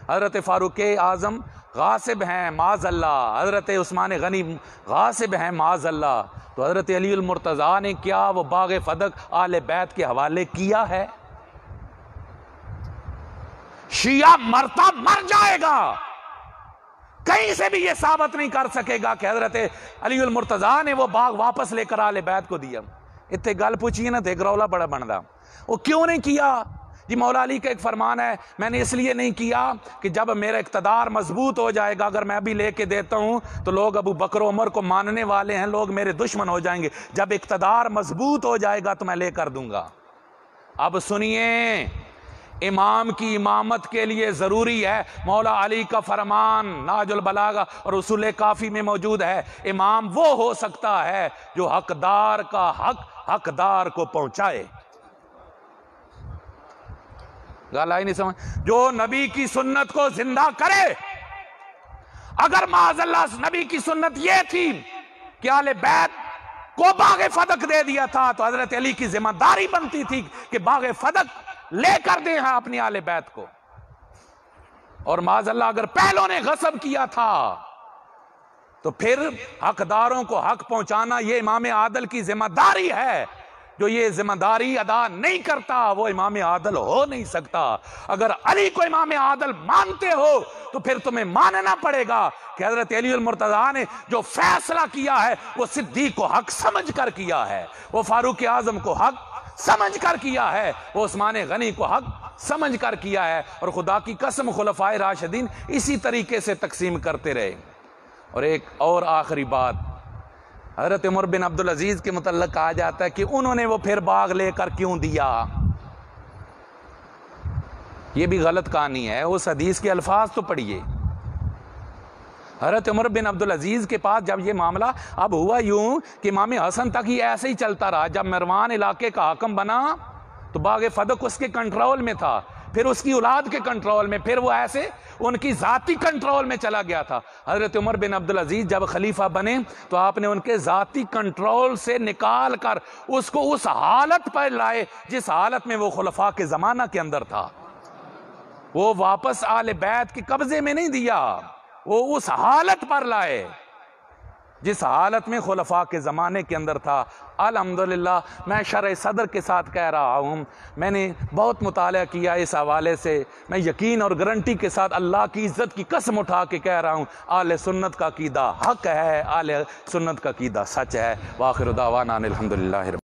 حضرت فاروق اعظم غاصب ہیں، معاذ اللہ، حضرت عثمان غنی غاصب ہیں، معاذ اللہ، تو حضرت علی المرتضیٰ نے کیا وہ باغ فدق آل بیت کے حوالے کیا ہے؟ شیعہ مرتا مر جائے گا، کہیں سے بھی یہ ثابت نہیں کر سکے گا کہ حضرت علی المرتضیٰ نے وہ باغ واپس لے کر آل بیت کو دیا۔ اتنے گل پوچھیے نا، دیکھ رولا بڑا بندا، وہ کیوں نہیں کیا؟ جی مولا علی کا ایک فرمان ہے، میں نے اس لیے نہیں کیا کہ جب میرا اقتدار مضبوط ہو جائے گا، اگر میں ابھی لے کے دیتا ہوں تو لوگ ابو بکر عمر کو ماننے والے ہیں، لوگ میرے دشمن ہو جائیں گے، جب اقتدار مضبوط ہو جائے گا تو میں لے کر دوں گا۔ اب سنیے، امام کی امامت کے لیے ضروری ہے، مولا علی کا فرمان ناج البلاغہ اور اصول کافی میں موجود ہے، امام وہ ہو سکتا ہے جو حقدار کا حق حقدار کو پہنچائے۔ گالا ہی نہیں سمجھ، جو نبی کی سنت کو زندہ کرے۔ اگر معاذ اللہ نبی کی سنت یہ تھی کہ آل بیت کو باغ فدق دے دیا تھا تو حضرت علی کی ذمہ داری بنتی تھی کہ باغ فدق لے کر دیں ہیں اپنی آل بیت کو۔ اور معاذ اللہ اگر پہلوں نے غصب کیا تھا تو پھر حقداروں کو حق پہنچانا یہ امام عادل کی ذمہ داری ہے۔ جو یہ ذمہ داری ادا نہیں کرتا وہ امام عادل ہو نہیں سکتا۔ اگر علی کو امام عادل مانتے ہو تو پھر تمہیں ماننا پڑے گا کہ حضرت علی المرتضیٰ نے جو فیصلہ کیا ہے وہ صدیق کو حق سمجھ کر کیا ہے، وہ فاروق اعظم کو حق سمجھ کر کیا ہے، وہ عثمان غنی کو حق سمجھ کر کیا ہے، اور خدا کی قسم خلفائے راشدین اسی طریقے سے تقسیم کرتے رہے۔ اور ایک اور آخری بات، حضرت عمر بن عبدالعزیز کے متعلق کہا جاتا ہے کہ انہوں نے وہ پھر باغ لے کر کیوں دیا؟ یہ بھی غلط کہانی ہے، اس حدیث کے الفاظ تو پڑھیے۔ حضرت عمر بن عبدالعزیز کے پاس جب یہ معاملہ اب ہوا یوں کہ امام حسن تک یہ ایسے ہی چلتا رہا، جب مروان علاقے کا حاکم بنا تو باغ فدق اس کے کنٹرول میں تھا، پھر اس کی اولاد کے کنٹرول میں، پھر وہ ایسے ان کی ذاتی کنٹرول میں چلا گیا تھا۔ حضرت عمر بن عبدالعزیز جب خلیفہ بنے تو آپ نے ان کے ذاتی کنٹرول سے نکال کر اس کو اس حالت پر لائے جس حالت میں وہ خلفاء کے زمانہ کے اندر تھا۔ وہ واپس آل بیت کے قبضے میں نہیں دیا، وہ اس حالت پر لائے جس حالت میں خلفاء کے زمانے کے اندر تھا، الحمدللہ میں شرح صدر کے ساتھ کہہ رہا ہوں، میں نے بہت مطالعہ کیا اس حوالے سے، میں یقین اور گارنٹی کے ساتھ اللہ کی عزت کی قسم اٹھا کے کہہ رہا ہوں، اہل سنت کا عقیدہ حق ہے، اہل سنت کا عقیدہ سچ ہے۔ وآخر دعوانا الحمدللہ۔